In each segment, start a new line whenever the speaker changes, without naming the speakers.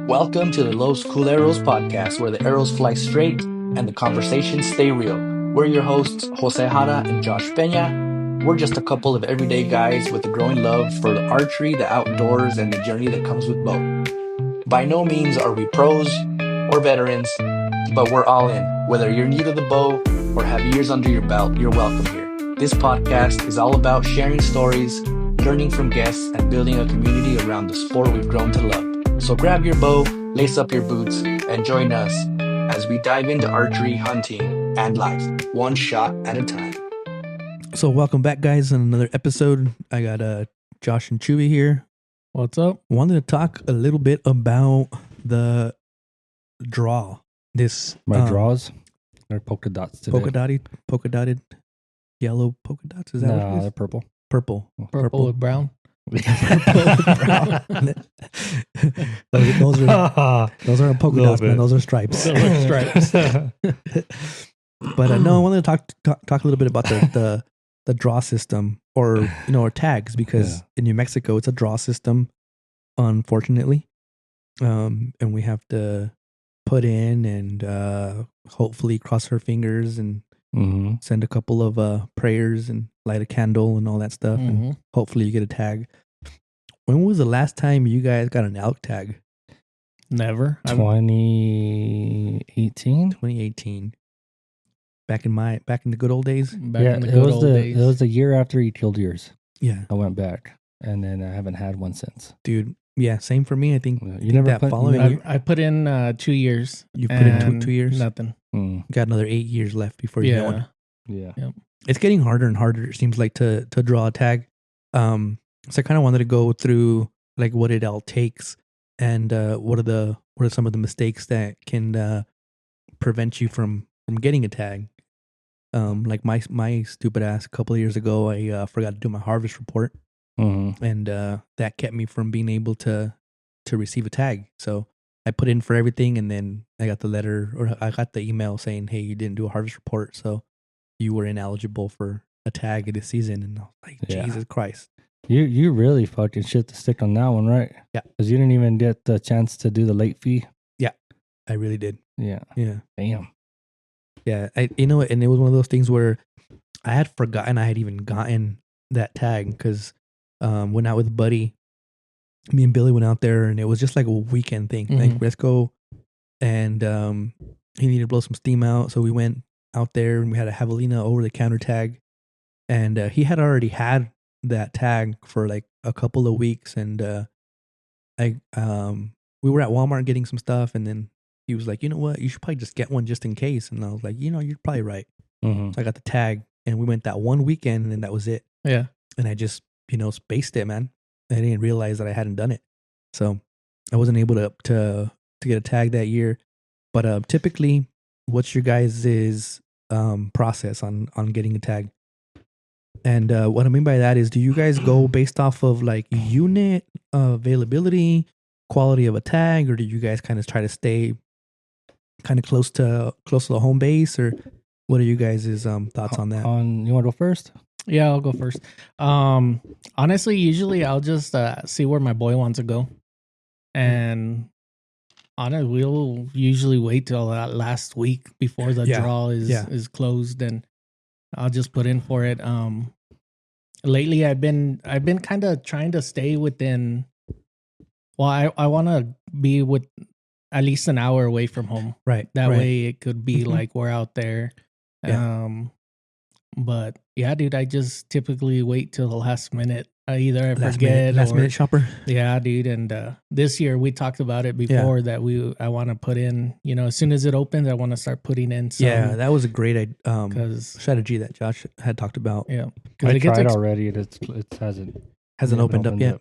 Welcome to the Los Culeros podcast, where the arrows fly straight and the conversations stay real. We're your hosts, Jose Jara and Josh Peña. We're just a couple of everyday guys with a growing love for the archery, the outdoors, and the journey that comes with both. By no means are we pros or veterans, but we're all in. Whether you're new to the bow or have years under your belt, you're welcome here. This podcast is all about sharing stories, learning from guests, and building a community around the sport we've grown to love. So grab your bow, lace up your boots, and join us as we dive into archery, hunting, and life, one shot at a time.
So welcome back, guys, on another episode. I got Josh and Chewy here.
What's up?
Wanted to talk a little bit about the draw. This
My draws are polka dots today.
polka dotted yellow polka dots. Is that what it
They're
is?
purple.
Purple.
Purple with brown.
those are polka dots, man. Those are stripes.
Stripes.
But no, I wanted to talk a little bit about the draw system, or or tags, because in New Mexico it's a draw system, unfortunately, and we have to put in and hopefully cross our fingers and send a couple of prayers and light a candle and all that stuff, and hopefully you get a tag. When was the last time you guys got an elk tag?
Never.
2018.
2018. Back in the good old days.
Back in the good old days.
It was the year after you killed yours.
Yeah,
I went back, and then I haven't had one since.
dude. Yeah, same for me. I think
You never
that
put,
following
you
year.
I put in 2 years.
You put in
and
2 years.
Nothing.
Got another 8 years left before you get one.
Yeah.
It's getting harder and harder, it seems like, to draw a tag. So I kind of wanted to go through like what it all takes, and what are some of the mistakes that can prevent you from getting a tag. Like my stupid ass, a couple of years ago, I forgot to do my harvest report, and that kept me from being able to receive a tag. So I put in for everything, and then I got the letter, or I got the email saying, "Hey, you didn't do a harvest report, so you were ineligible for a tag this season." And I was like, Jesus Christ.
You really fucking shit the stick on that one, right?
Yeah.
Because you didn't even get the chance to do the late fee.
I really did.
Yeah.
Yeah.
Damn.
Yeah. And it was one of those things where I had forgotten I had even gotten that tag, because went out with a buddy. Me and Billy went out there, and it was just like a weekend thing. Like, let's go. And he needed to blow some steam out. So we went out there, and we had a Javelina over the counter tag. And he had already had that tag for like a couple of weeks. And we were at Walmart getting some stuff. And then he was like, you know what? You should probably just get one just in case. And I was like, you're probably right. So I got the tag, and we went that one weekend, and that was it.
Yeah.
And I just, spaced it, man. I didn't realize that I hadn't done it. So I wasn't able to get a tag that year. But typically, what's your guys' process on getting a tag? And what I mean by that is, do you guys go based off of like unit availability, quality of a tag, or do you guys kind of try to stay kind of close to the home base, or what are you guys' thoughts on that?
You want to go first?
Yeah, I'll go first. Honestly, usually I'll just see where my boy wants to go. And we'll usually wait till that last week before the draw is closed, and I'll just put in for it. Lately I've been kind of trying to stay within, well, I want to be with at least an hour away from home.
Right.
That way it could be like we're out there.
Yeah.
But yeah, dude, I just typically wait till the last minute. Either I
last
forget
minute shopper.
Yeah, dude. And this year we talked about it before that I want to put in, as soon as it opens, I want to start putting in some.
Yeah, that was a great strategy that Josh had talked about.
Yeah.
I tried already. It
hasn't opened up yet.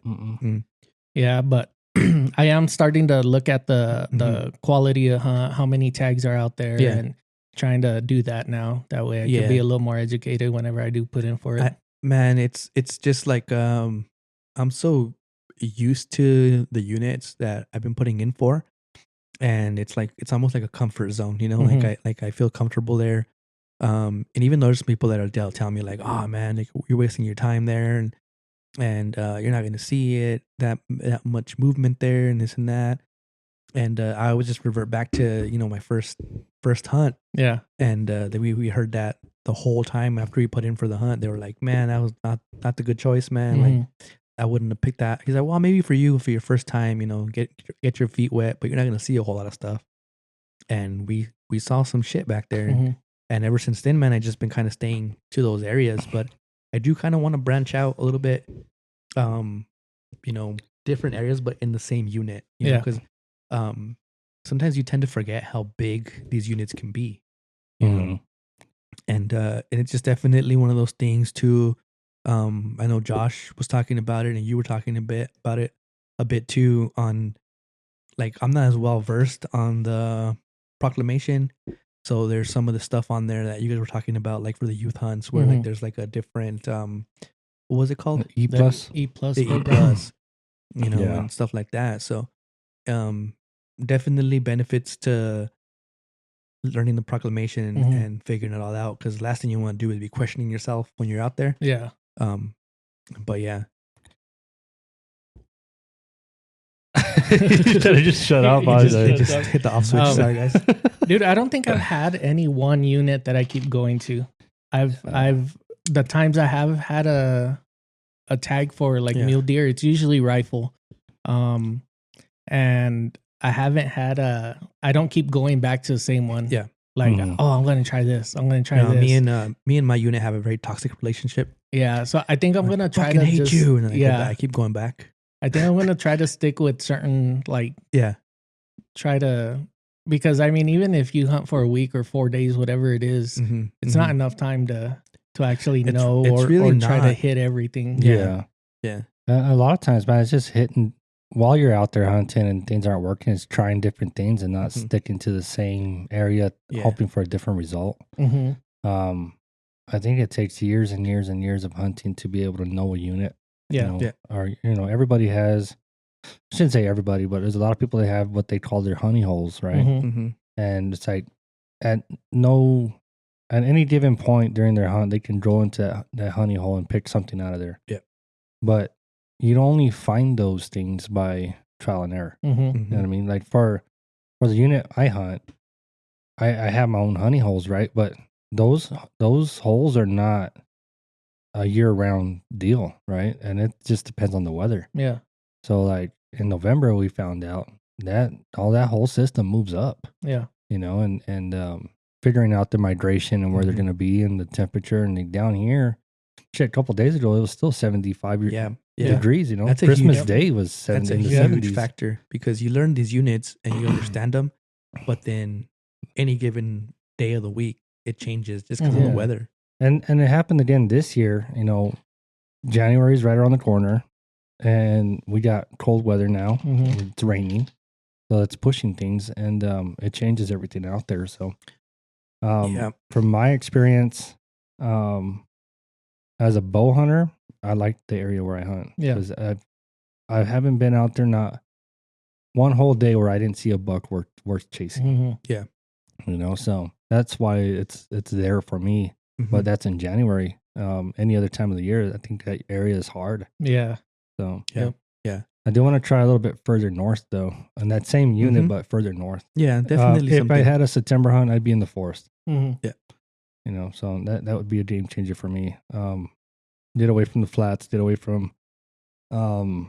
Yeah, but I am starting to look at the quality of how many tags are out there, and trying to do that now. That way I can be a little more educated whenever I do put in for it.
Man, it's just like I'm so used to the units that I've been putting in for, and it's almost like a comfort zone, like I feel comfortable there. And even there's people that'll tell me like, oh man, like, you're wasting your time there, and you're not going to see it that much movement there and this and that. And I would just revert back to, my first hunt.
Yeah.
And we heard that the whole time after we put in for the hunt. They were like, man, that was not the good choice, man. Like, I wouldn't have picked that. He's like, well, maybe for you, for your first time, get your feet wet, but you're not going to see a whole lot of stuff. And we saw some shit back there. And ever since then, man, I just been kind of staying to those areas. But I do kind of want to branch out a little bit, different areas, but in the same unit. You know, because sometimes you tend to forget how big these units can be. You know? And it's just definitely one of those things too. I know Josh was talking about it, and you were talking about it a bit too. On, like, I'm not as well versed on the proclamation, so there's some of the stuff on there that you guys were talking about, like for the youth hunts, where like there's like a different what was it called?
E plus,
E plus,
the E plus, and stuff like that. So, definitely benefits to learning the proclamation and figuring it all out, because the last thing you want to do is be questioning yourself when you're out there.
Yeah.
But yeah.
You should have just shut up.
Just hit the off switch. Sorry, guys.
Dude, I don't think I've had any one unit that I keep going to. I've the times I have had a tag for like mule deer, it's usually rifle. And I haven't had I don't keep going back to the same one.
Yeah.
Like, I'm going to try this. I'm going to try this.
Me and my unit have a very toxic relationship.
Yeah. So I think I'm going to try
to
hate
just, you. And I keep going back.
I think I'm going to try to stick with certain, like, try to, because I mean, even if you hunt for a week or 4 days, whatever it is, it's not enough time to actually know or try to hit everything.
Yeah.
A lot of times, man, it's just hitting while you're out there hunting and things aren't working. It's trying different things and not sticking to the same area, hoping for a different result. I think it takes years and years and years of hunting to be able to know a unit. Or everybody has. I shouldn't say everybody, but there's a lot of people that have what they call their honey holes, right? And it's like at any given point during their hunt, they can drill into that honey hole and pick something out of there.
Yeah.
But you'd only find those things by trial and error. You know what I mean? Like for the unit I hunt, I have my own honey holes, right? But those holes are not a year-round deal, right? And it just depends on the weather.
Yeah.
So like in November, we found out that that whole system moves up.
Yeah.
And figuring out the migration and where they're going to be and the temperature. And down here, shit, a couple of days ago, it was still 75 degrees, That's Christmas Day was 70
That's a huge factor, because you learn these units and you understand them, but then any given day of the week, it changes just because of the weather.
And it happened again this year. January's right around the corner, and we got cold weather now. It's raining, so it's pushing things, and it changes everything out there. So, from my experience, as a bow hunter, I like the area where I hunt.
Yeah,
because I haven't been out there not one whole day where I didn't see a buck worth chasing.
Yeah,
so that's why it's there for me. But that's in January. Any other time of the year, I think that area is hard.
Yeah.
So
yeah.
I do want to try a little bit further north though, on that same unit, but further north.
Yeah, definitely.
If I had a September hunt, I'd be in the forest.
Yeah.
So that would be a game changer for me. Get away from the flats, get away from the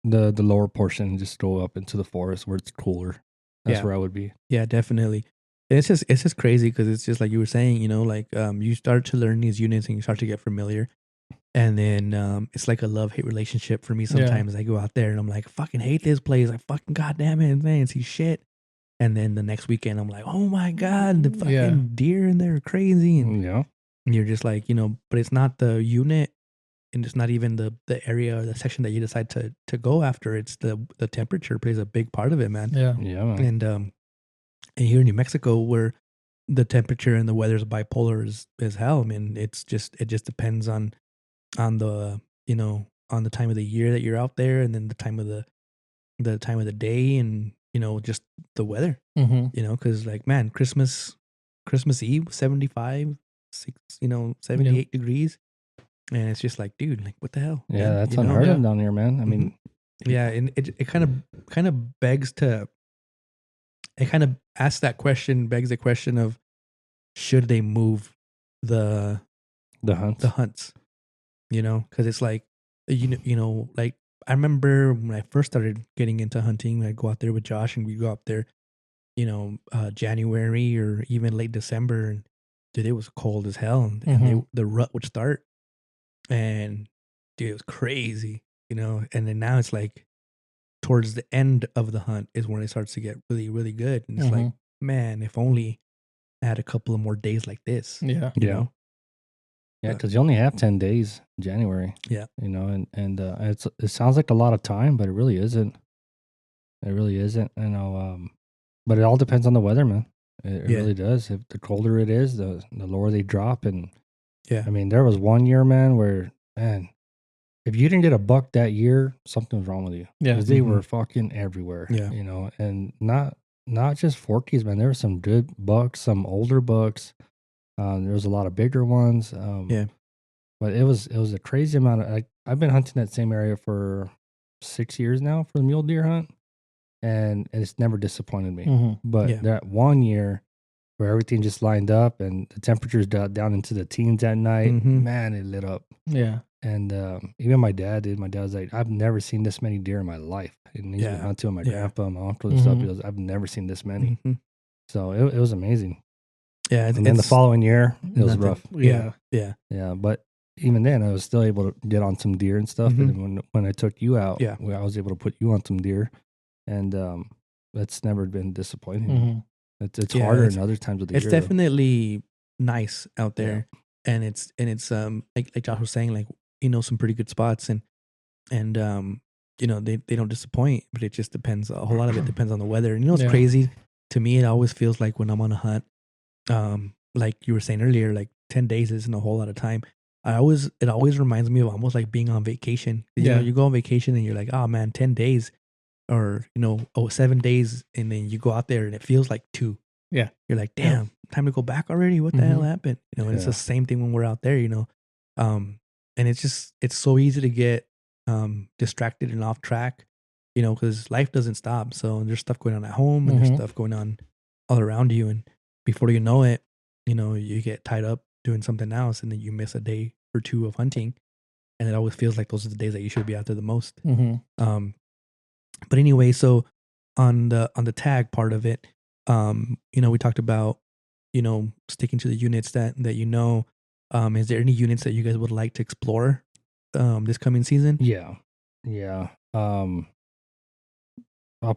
lower portion, just go up into the forest where it's cooler. That's where I would be.
Yeah, definitely. It's just crazy, because it's just like you were saying, you start to learn these units and you start to get familiar, and then it's like a love-hate relationship for me sometimes. I go out there and I'm like, fucking hate this place. I fucking goddamn it, man, see shit. And then the next weekend I'm like, oh my God, the fucking deer in there are crazy. And you're just like, but it's not the unit, and it's not even the area or the section that you decide to go after. It's the temperature plays a big part of it, man.
Yeah.
And here in New Mexico, where the temperature and the weather is bipolar as hell, I mean, it just depends on the on the time of the year that you're out there, and then the time of the day, and just the weather. Because like, man, Christmas Eve 75, 78 degrees, and it's just like, dude, like, what the hell?
Yeah, that's unheard of down here, man. I mean,
Yeah, and it kind of begs to. It kind of asks that question, begs the question of, should they move the hunts? You know, because it's like, like I remember when I first started getting into hunting, I'd go out there with Josh and we go up there, January or even late December, and dude, it was cold as hell, and the rut would start, and dude, it was crazy, and then now it's like towards the end of the hunt is when it starts to get really, really good, and it's like, man, if only I had a couple of more days like this.
Yeah,
you know.
Yeah, because you only have 10 days in January.
Yeah.
And it sounds like a lot of time, but it really isn't. It really isn't. But it all depends on the weather, man. It really does. If the colder it is, the lower they drop. And
yeah,
I mean, there was one year, man, where, man, if you didn't get a buck that year, something was wrong with you.
Yeah.
Because they were fucking everywhere.
Yeah.
And not just Forkies, man. There were some good bucks, some older bucks. There was a lot of bigger ones. But it was a crazy amount of. I've been hunting that same area for 6 years now for the mule deer hunt, and it's never disappointed me. But that one year where everything just lined up and the temperatures down into the teens at night, man, it lit up.
Yeah,
and even my dad did. My dad was like, "I've never seen this many deer in my life." And he's been hunting with my grandpa, my uncle, and stuff. He goes, "I've never seen this many." So it was amazing.
Yeah,
and then the following year, it was rough.
Yeah.
But even then, I was still able to get on some deer and stuff. And when I took you out, I was able to put you on some deer, and that's never been disappointing. It's harder than other times of the year.
It's definitely nice out there, and it's like Josh was saying, like some pretty good spots, and they don't disappoint, but it just depends. A whole lot of it depends on the weather. And it's crazy to me. It always feels like when I'm on a hunt. Like you were saying earlier, like 10 days isn't a whole lot of time. It always reminds me of almost like being on vacation. You go on vacation and you're like, oh man, 10 days or 7 days, and then you go out there and it feels like 2.
Yeah.
You're like, damn, time to go back already. What the hell happened? And it's the same thing when we're out there, and it's so easy to get distracted and off track, because life doesn't stop. So there's stuff going on at home and there's stuff going on all around you, and before you know it, you get tied up doing something else, and then you miss a day or 2 of hunting, and it always feels like those are the days that you should be out there the most. But anyway, so on the tag part of it, we talked about sticking to the units that is there any units that you guys would like to explore this coming season?
Yeah. I'll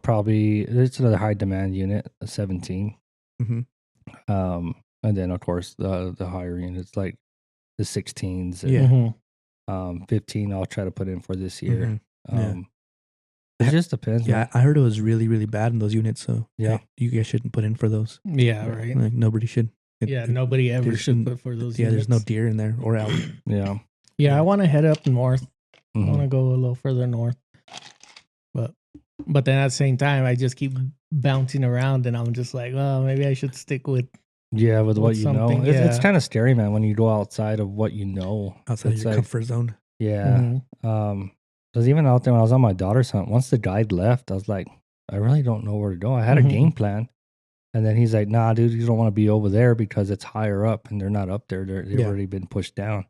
probably, it's another high demand unit, a 17. And then of course the higher units like the 16s. And, 15 I'll try to put in for this year. It just depends.
Yeah,
man.
I heard it was really, really bad in those units. So
yeah,
you guys shouldn't put in for those.
Yeah, right.
Like nobody should.
Nobody ever should put for those.
Yeah,
units.
there's no deer in there or elk.
Yeah.
I want to head up north. I want to go a little further north, but then at the same time, I just keep bouncing around, and I'm just like, oh, maybe I should stick with.
Yeah, with what you know. It's kind of scary, man, when you go outside of what you know.
Outside of your comfort zone.
Yeah. Because even out there when I was on my daughter's hunt, once the guide left, I was like, I really don't know where to go. I had a game plan. And then he's like, nah, dude, you don't want to be over there because it's higher up and they're not up there. They've already been pushed down.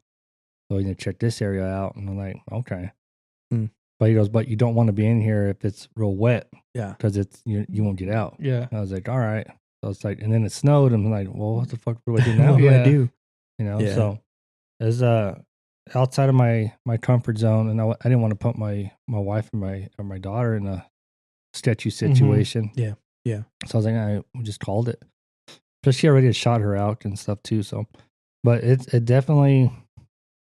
So you check this area out. And I'm like, okay. But he goes, but you don't want to be in here if it's real wet.
Yeah.
Because you won't get out.
Yeah.
And I was like, all right. So it's like, and then it snowed. I'm like, well, what the fuck do I do now?
What do I do?
So as outside of my comfort zone, and I didn't want to put my wife and my daughter in a sketchy situation.
Yeah.
So I was like, I just called it. Plus, she already had shot her out and stuff too. So, but it definitely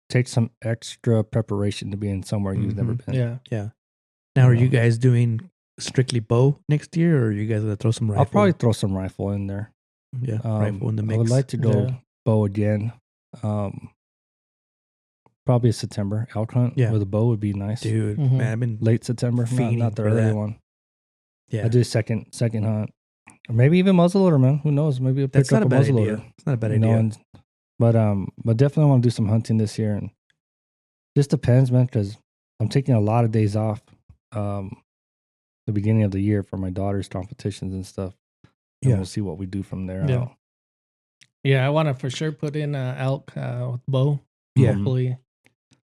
takes some extra preparation to be in somewhere you've never been.
Yeah. Now, are you guys doing strictly bow next year, or are you guys gonna throw some rifle?
I'll probably throw some rifle in there.
Yeah, rifle in the mix.
I would like to go bow again. Probably September elk hunt with a bow would be nice,
dude. Man, I've been
late September, not the early one.
Yeah,
I do second hunt, or maybe even muzzleloader, man. Who knows? Maybe I'll pick up a muzzleloader.
It's not a bad idea.
But definitely want to do some hunting this year, and just depends, man, because I'm taking a lot of days off the beginning of the year for my daughter's competitions and stuff. And we'll see what we do from there out.
Yeah, I want to for sure put in elk with bow.
Yeah.
Hopefully,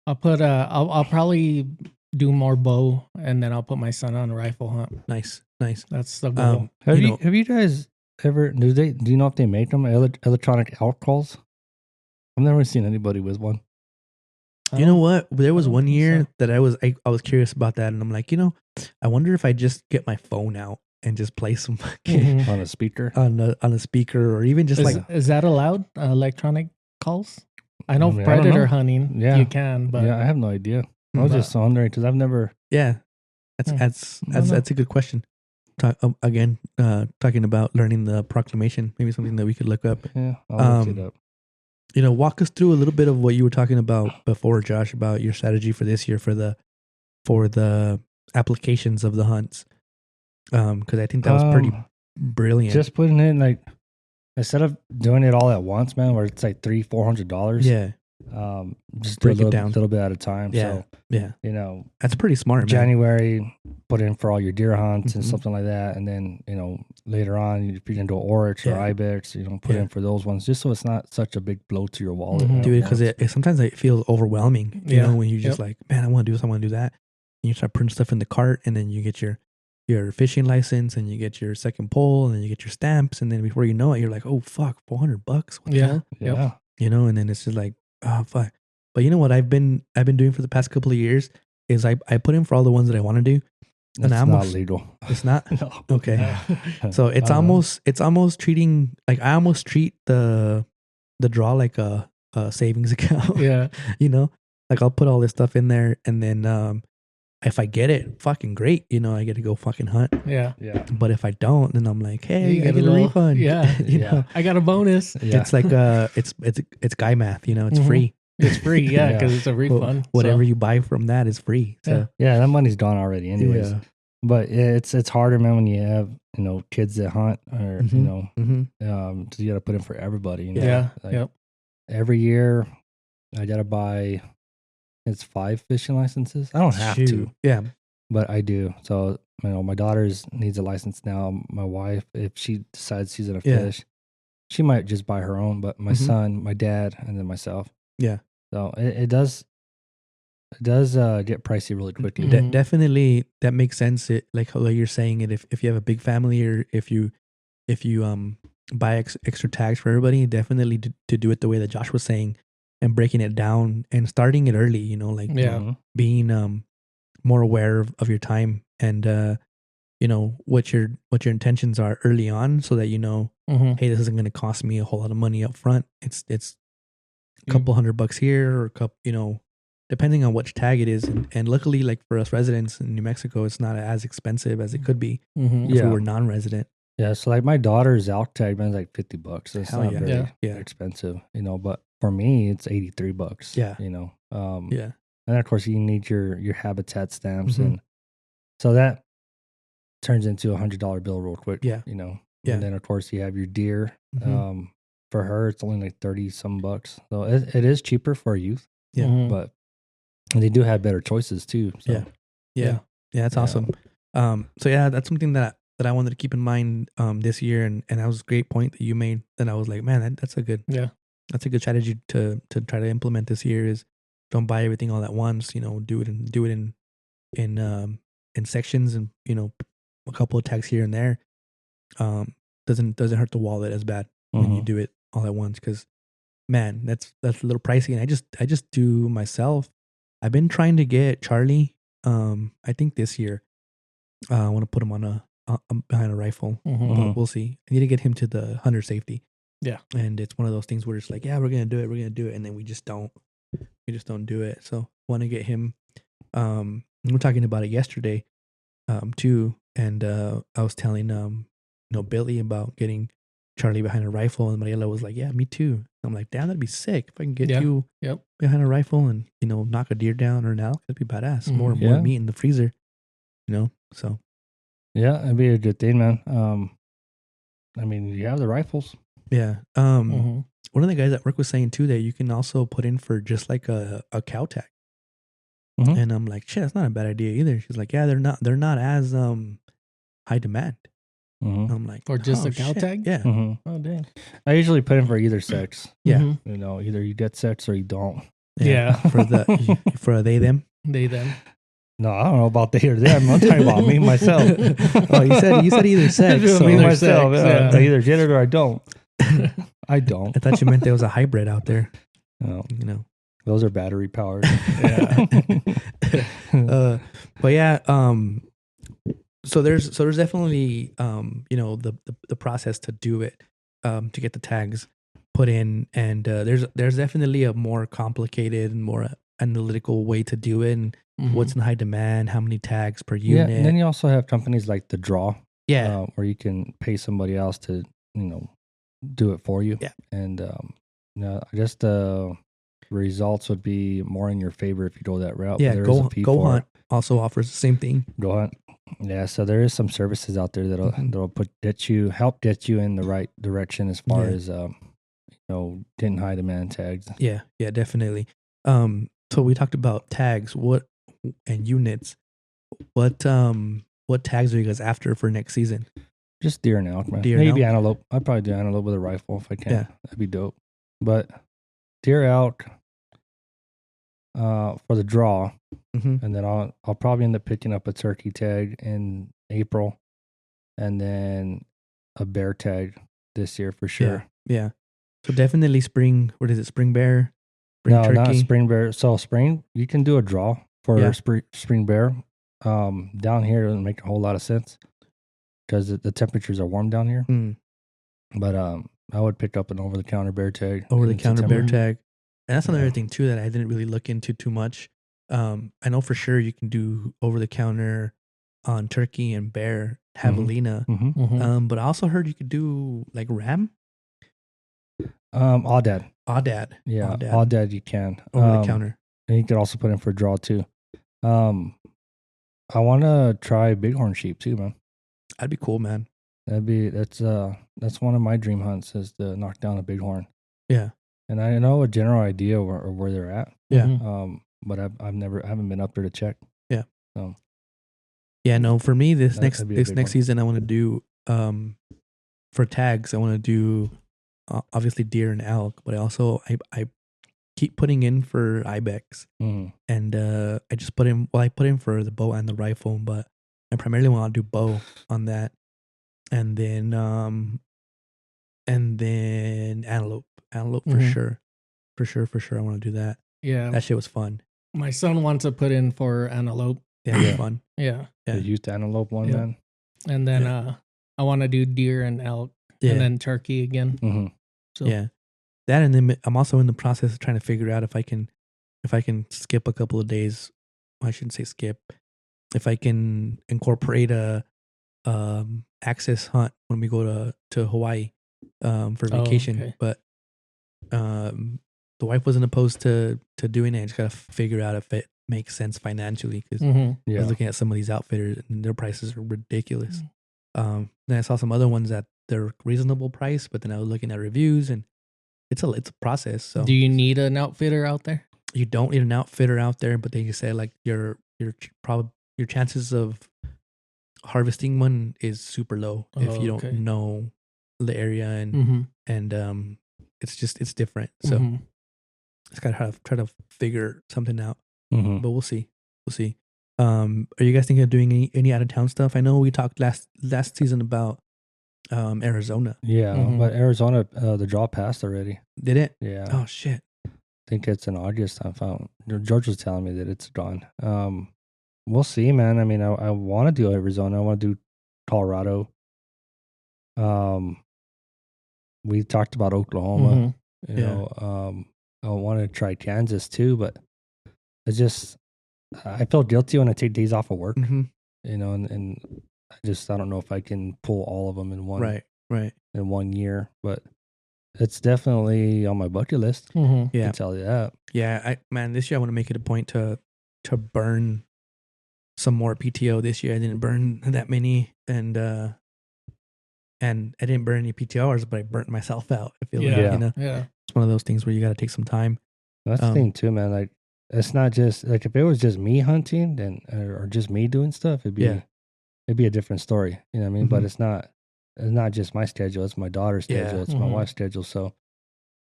I'll put I'll probably do more bow, and then I'll put my son on a rifle hunt.
Nice.
That's the goal.
Have you guys ever? Do you know if they make them electronic elk calls? I've never seen anybody with one.
You know what? There was one year that I was curious about that, and I'm like, I wonder if I just get my phone out and just play some
on a speaker,
on a speaker, or even just
is that allowed? Electronic calls? I know predator hunting, you can, but
I have no idea. I was just wondering because I've never.
Yeah, that's a good question. Talking about learning the proclamation, maybe something that we could look up.
Yeah, I'll look it up.
Walk us through a little bit of what you were talking about before, Josh, about your strategy for this year for the applications of the hunts. Because I think that was pretty brilliant.
Just putting in like instead of doing it all at once, man, where it's like $300-$400.
Yeah.
Just
break
it
down
a little bit at a time.
Yeah.
So
yeah. That's pretty smart, man.
January, put in for all your deer hunts and something like that, and then later on, if you're gonna do oryx or ibex, put in for those ones, just so it's not such a big blow to your wallet.
Dude, because it sometimes it feels overwhelming. You know, when you just like, man, I want to do this, I want to do that. And you start putting stuff in the cart, and then you get your fishing license, and you get your second pole, and then you get your stamps, and then before you know it, you're like, oh fuck, $400. What the hell?
Yeah.
And then it's just like, oh fuck. But you know what I've been doing for the past couple of years is I put in for all the ones that I want to do.
That's not legal.
It's not?
No.
Okay. So it's almost treating, like I almost treat the draw like a savings account.
Yeah.
Like I'll put all this stuff in there, and then if I get it, fucking great. I get to go fucking hunt.
Yeah.
But if I don't, then I'm like, hey, I get a refund.
Yeah. I got a bonus.
Yeah. It's like it's guy math. It's free.
It's free, because it's a refund.
Whatever you buy from that is free. So
that money's gone already, anyways. Yeah. But it's harder, man, when you have kids that hunt, or so you got to put in for everybody. Every year, I got to buy. It's 5 fishing licenses. I don't have to.
Yeah,
but I do. So my daughter needs a license now. My wife, if she decides she's gonna fish, she might just buy her own. But my son, my dad, and then myself.
Yeah.
So it does get pricey really quickly.
Definitely, that makes sense. Like how you're saying it. If you have a big family, or if you buy extra tags for everybody, definitely to do it the way that Josh was saying, and breaking it down and starting it early. Being more aware of your time, and what your intentions are early on, so that hey, this isn't going to cost me a whole lot of money up front. It's a couple $100 here, or a couple, depending on which tag it is. And luckily, like for us residents in New Mexico, it's not as expensive as it could be if we were non-resident.
Yeah, so like my daughter's elk tag, man, is like $50. So it's not very expensive, but for me, it's $83.
Yeah.
And of course, you need your habitat stamps, and so that turns into $100 bill real quick.
Yeah.
And then of course you have your deer. For her, it's only like $30 some bucks. So it is cheaper for a youth.
Yeah.
But they do have better choices too. So.
Yeah. That's awesome. So that's something that I wanted to keep in mind this year, and that was a great point that you made. That I was like, man, that's a good strategy to try to implement this year. Is don't buy everything all at once. Do it in sections, and a couple of tags here and there. Doesn't hurt the wallet as bad when you do it all at once, because man, that's a little pricey. And I just do myself. I've been trying to get Charlie. I think this year I want to put him on behind a rifle. But we'll see. I need to get him to the hunter safety.
Yeah.
And it's one of those things where it's like, yeah, we're gonna do it, and then we just don't do it. So want to get him. We were talking about it yesterday too, and I was telling Billy about getting Charlie behind a rifle, and Mariela was like, yeah, me too. I'm like, damn, that'd be sick if I can get you behind a rifle and knock a deer down or an elk. That'd be badass. More meat in the freezer, so
yeah, it'd be a good thing, man. I mean, you have the rifles.
Yeah. One of the guys at work was saying too that you can also put in for just like a cow tag.
Mhm.
And I'm like, shit, that's not a bad idea either. She's like, yeah, they're not as high demand.
Mhm.
I'm like,
Or just
oh,
a cow
shit.
tag?
Yeah.
Mhm.
Oh, dang.
I usually put in for either sex.
Yeah.
Mhm.
You know, either you get sex or you don't.
Yeah.
For they them.
They, them.
No, I don't know about they or them. I'm talking about me myself.
Oh, you said either sex.
Me
So
Either
myself.
sex,
Yeah.
yeah.
I either get it or I don't. I don't.
I thought you meant there was a hybrid out there.
No,
You know.
those are battery powered.
Yeah.
But yeah, so there's definitely the process to do it, to get the tags put in, and there's definitely a more complicated and more analytical way to do it, and what's in high demand, how many tags per
Yeah,
unit.
and then you also have companies like The Draw,
Yeah.
where you can pay somebody else to, do it for you.
Yeah.
And I guess the results would be more in your favor if you go that route.
Yeah,
There is a fee
Go
for
Hunt also offers the same thing.
it. Go Hunt. Yeah, so there is some services out there that'll
Mhm.
help get you in the right direction as far
Yeah.
as getting high demand tags.
Yeah, definitely. So we talked about tags, and units. What tags are you guys after for next season?
Just deer and elk, man.
Deer and
Maybe
elk?
antelope. I'd probably do antelope with a rifle if I can.
Yeah.
That'd be dope. But deer, elk, for the draw,
Mm-hmm.
and then I'll probably end up picking up a turkey tag in April, and then a bear tag this year for sure.
Yeah. So definitely spring. What is it? Spring bear.
No,
turkey.
not spring bear. So spring, you can do a draw for
Yeah.
spring bear. Down here it doesn't make a whole lot of sense because the temperatures are warm down here.
Mm.
But I would pick up an over the counter bear tag.
Over the
in
counter bear
September.
tag. And that's another
Yeah.
thing too that I didn't really look into too much. I know for sure you can do over the counter on turkey and bear javelina.
Mhm.
Mhm.
But I also heard you could do like ram,
Aoudad.
aoudad.
Yeah,
Aoudad.
Aoudad you can.
Over the counter.
And you could also put in for a draw too. I want to try bighorn sheep too, man.
That'd be cool, man.
That's one of my dream hunts is to knock down a bighorn.
Yeah.
And I know a general idea where they're at.
Yeah.
Mhm.
But I haven't been up there to check.
Yeah, no, for me this
That'd be a
next
big one.
season I want to do for tags, I want to do obviously deer and elk, but I keep putting in for ibex.
Mhm.
And I just put in for the bow and the rifle, but I primarily want to do bow on that. And then antelope for
Mhm.
sure. For sure I want to do that.
Yeah.
That shit was fun.
My son wants to put in for antelope.
Yeah, it was
Yeah.
fun.
Yeah.
Yeah.
The youth antelope one,
Yeah.
man.
And then I want to do deer and elk
Yeah.
and then turkey again.
Mm-hmm.
So
Yeah. That, and then I'm also in the process of trying to figure out if I can skip a couple of days. I shouldn't say skip. If I can incorporate a access hunt when we go to Hawaii for vacation.
okay.
But the wife wasn't opposed to doing it. I just gotta figure out if it makes sense financially, because
Mhm.
I
Yeah.
was looking at some of these outfitters and their prices are ridiculous. Then I saw some other ones that they're reasonable price, but then I was looking at reviews and it's a process. So
Do you need an outfitter out there?
you don't need an outfitter out there, but they just say like your chances of harvesting one is super low if
Oh,
you
okay.
don't know the area and
Mm-hmm.
it's different. So
Mhm.
it's gotta try to figure something out.
Mm-hmm.
But we'll see. Are you guys thinking of doing any out of town stuff? I know we talked last season about Arizona.
Yeah,
Mhm.
but Arizona, the draw passed already.
Did it?
Yeah,
Oh shit.
I think it's in August. I found George was telling me that it's gone. We'll see, man. I mean, I want to do Arizona. I want to do Colorado. We talked about Oklahoma.
Mhm.
You know, I want to try Kansas too, but it's just I feel guilty when I take days off of work.
Mm-hmm.
You know, and I don't know if I can pull all of them in one
Right.
in 1 year, but it's definitely on my bucket list.
Mhm.
I
Yeah.
can tell you that.
Yeah. This year I want to make it a point to burn some more PTO. This year I didn't burn that many, and I didn't burn any PTO hours, but I burnt myself out. I feel like,
Yeah.
you know,
Yeah.
it's one of those things where you got to take some time.
That's the thing too, man. Like it's not just like if it was just me hunting, then or just me doing stuff, it'd be a different story. You know what I mean? But it's not just my schedule. It's my daughter's schedule. It's my wife's schedule. So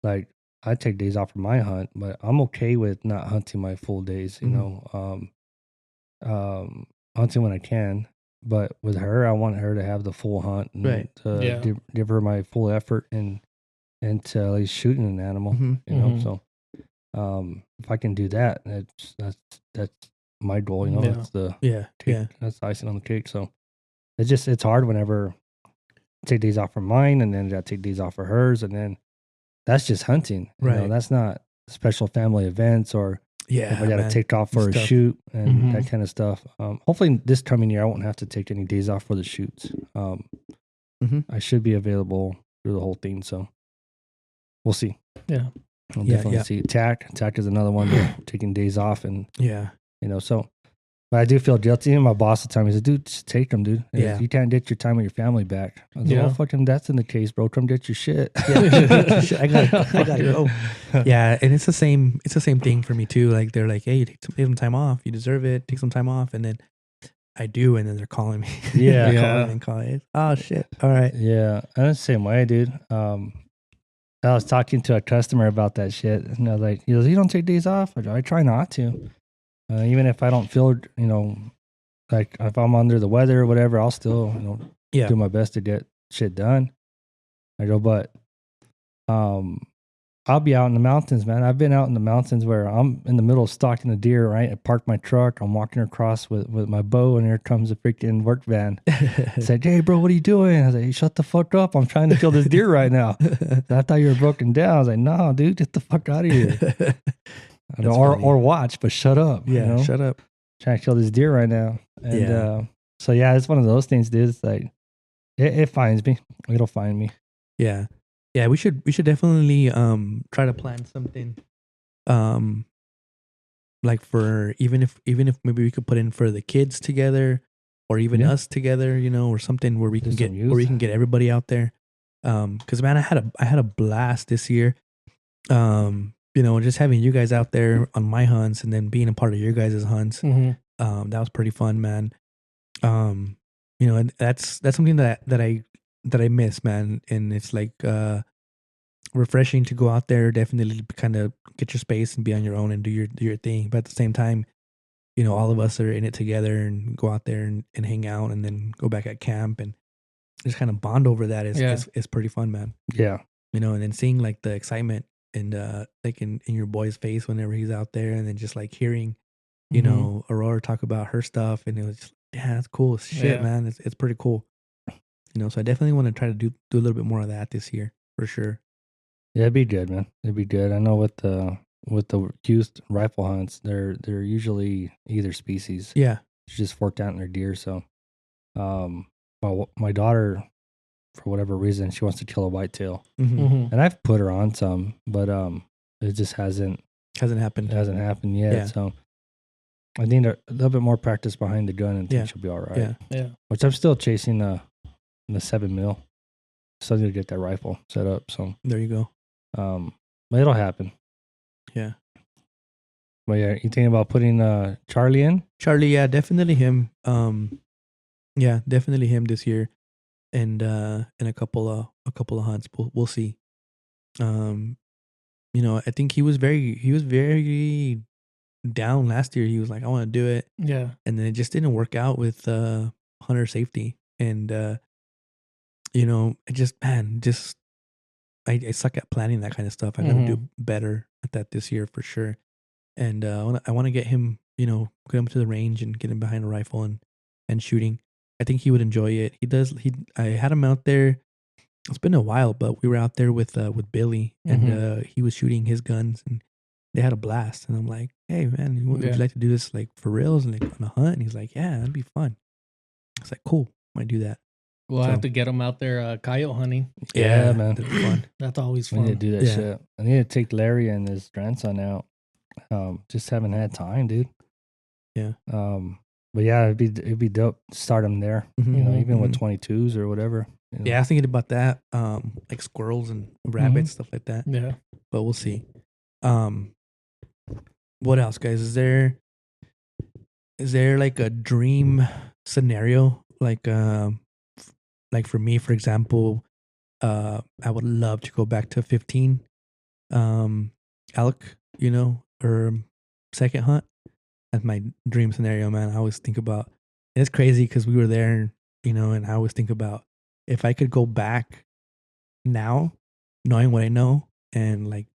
like I take days off from my hunt, but I'm okay with not hunting my full days. You know, hunting when I can. But with her, I want her to have the full hunt and to give her my full effort and to at least shooting an animal. You know, so if I can do that, that's my goal. You know, that's the that's the icing on the cake. So it's hard whenever I take days off from mine and then I take days off for hers, and then that's just hunting. You know, that's not special family events or if I got to take off for a shoot and that kind of stuff. Hopefully this coming year I won't have to take any days off for the shoots. I should be available through the whole thing, so we'll see.
Yeah.
I'll definitely see. Tack is another one taking days off, and you know, so but I do feel guilty. And my boss at the time, he said, "Dude, just take them, dude. You can't get your time with your family back." I was like, "Well, fucking, that's in the case, bro. Come get your shit."
I gotta go. Yeah, and it's the same thing for me too. Like they're like, "Hey, take some time off. You deserve it. Take some time off." And then I do, and then they're calling me. Calling. Oh shit! All right.
Yeah, I'm the same way, dude. I was talking to a customer about that shit, and I was like, he goes, "You don't take days off?" I try not to. Even if I don't feel, you know, like if I'm under the weather or whatever, I'll still, you know, do my best to get shit done. I go, but I'll be out in the mountains, man. I've been out in the mountains where I'm in the middle of stalking a deer, right? I park my truck. I'm walking across with my bow, and here comes a freaking work van. It's like, "Hey, bro, what are you doing?" I was like, "Hey, shut the fuck up. I'm trying to kill this deer right now." I thought you were broken down. I was like, "No, dude, get the fuck out of here." Or watch, but shut up.
Yeah,
you know?
Shut up.
Trying to kill this deer right now. And so yeah, it's one of those things, dude. It's like it finds me. It'll find me.
Yeah. Yeah, we should definitely try to plan something. Like for even if maybe we could put in for the kids together or even us together, you know, or something where we can get everybody out there. Cuz man, I had a blast this year. You know, just having you guys out there on my hunts and then being a part of your guys' hunts. That was pretty fun, man. You know, and that's something that I miss, man. And it's like refreshing to go out there, definitely kind of get your space and be on your own and do your thing. But at the same time, you know, all of us are in it together and go out there and hang out and then go back at camp and just kind of bond over that is pretty fun, man.
Yeah.
You know, and then seeing like the excitement and like in your boy's face whenever he's out there, and then just like hearing, you know, Aurora talk about her stuff, and it was just, that's cool as shit, man. It's pretty cool. You know, so I definitely want to try to do a little bit more of that this year for sure.
Yeah, it'd be good, man. It'd be good. I know with the youth rifle hunts, they're usually either species.
Yeah,
it's just forked out in their deer. So, my daughter, for whatever reason, she wants to kill a whitetail, and I've put her on some, but it just hasn't happened. It hasn't happened yet. Yeah. So I need a little bit more practice behind the gun, and think she'll be all right.
Yeah.
Which I'm still chasing the 7mm. Still need to get that rifle set up. So
there you go.
But it'll happen.
Yeah.
But yeah, you thinking about putting Charlie in?
Charlie, yeah, definitely him. Yeah, definitely him this year, and a couple of hunts. We'll see. You know, I think he was very down last year. He was like, "I want to do it."
Yeah,
and then it just didn't work out with hunter safety, and you know, I suck at planning that kind of stuff. I gotta do better at that this year for sure. And I want to get him, you know, get him to the range and get him behind a rifle and shooting. I think he would enjoy it. He does. I had him out there. It's been a while, but we were out there with Billy, and he was shooting his guns, and they had a blast. And I'm like, "Hey, man, would you like to do this like for reals and like on a hunt?" And he's like, "Yeah, that'd be fun." It's like, "Cool, might do that."
We'll have to get him out there coyote hunting.
Yeah, man,
that'd be fun.
That's always fun.
We need to do that shit. I need to take Larry and his grandson out. Just haven't had time, dude.
Yeah.
But yeah, it'd be dope to start them there. You know, even with 22s or whatever. You know?
Yeah, I was thinking about that. Like squirrels and rabbits, stuff like that.
Yeah.
But we'll see. what else, guys? Is there like a dream scenario? Like for me, for example, I would love to go back to 15 elk, or second hunt. That's my dream scenario, man. I always think about, and it's crazy because we were there, and I always think about if I could go back now, knowing what I know, and like,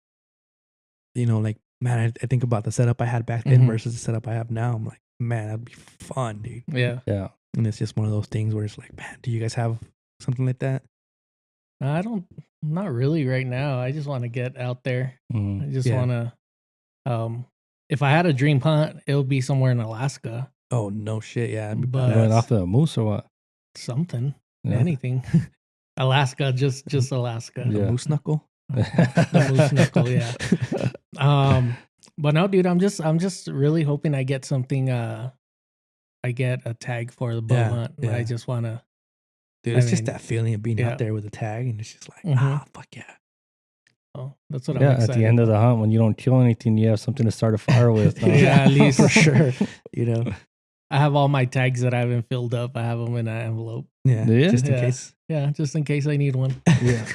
man, I think about the setup I had back then versus the setup I have now. I'm like, man, that'd be fun, dude.
Yeah.
Yeah.
And it's just one of those things where it's like, man, do you guys have something like that?
Not really right now. I just want to get out there. I just want to, if I had a dream hunt, it would be somewhere in Alaska.
Oh, no shit. Yeah.
But
Going off the moose or what?
something,
Yeah.
anything. Alaska, just Alaska.
The moose knuckle.
The moose knuckle, yeah. But no, dude, I'm just really hoping I get something. I get a tag for the bow hunt.
Yeah.
I just want to.
Dude, it's just that feeling of being out there with a tag, and it's just like, fuck yeah.
Oh, that's what I'm
Yeah,
excited
at the end of the hunt, when you don't kill anything, you have something to start a fire with.
Yeah, at least
for sure.
I have all my tags that I haven't filled up. I have them in an envelope.
Yeah, just in case.
Yeah, just in case I need one.
Yeah.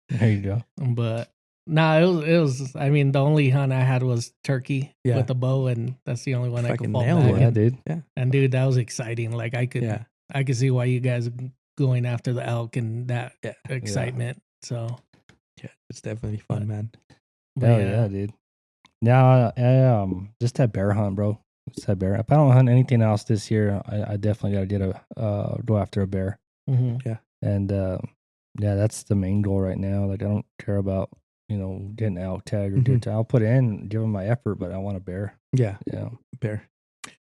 There you go.
But it was. I mean, the only hunt I had was turkey with a bow, and that's the only one I could fall back.
Yeah, dude.
Yeah,
and dude, that was exciting. Like I could see why you guys are going after the elk and that excitement. So
yeah, it's definitely fun, man.
Hell yeah, dude. Now, just that bear hunt, bro. Just that bear. If I don't hunt anything else this year, I definitely gotta get go after a bear.
Mm-hmm.
Yeah,
and that's the main goal right now. Like I don't care about getting elk tag or deer tag. I'll put in, give them my effort, but I want a bear.
Yeah, bear.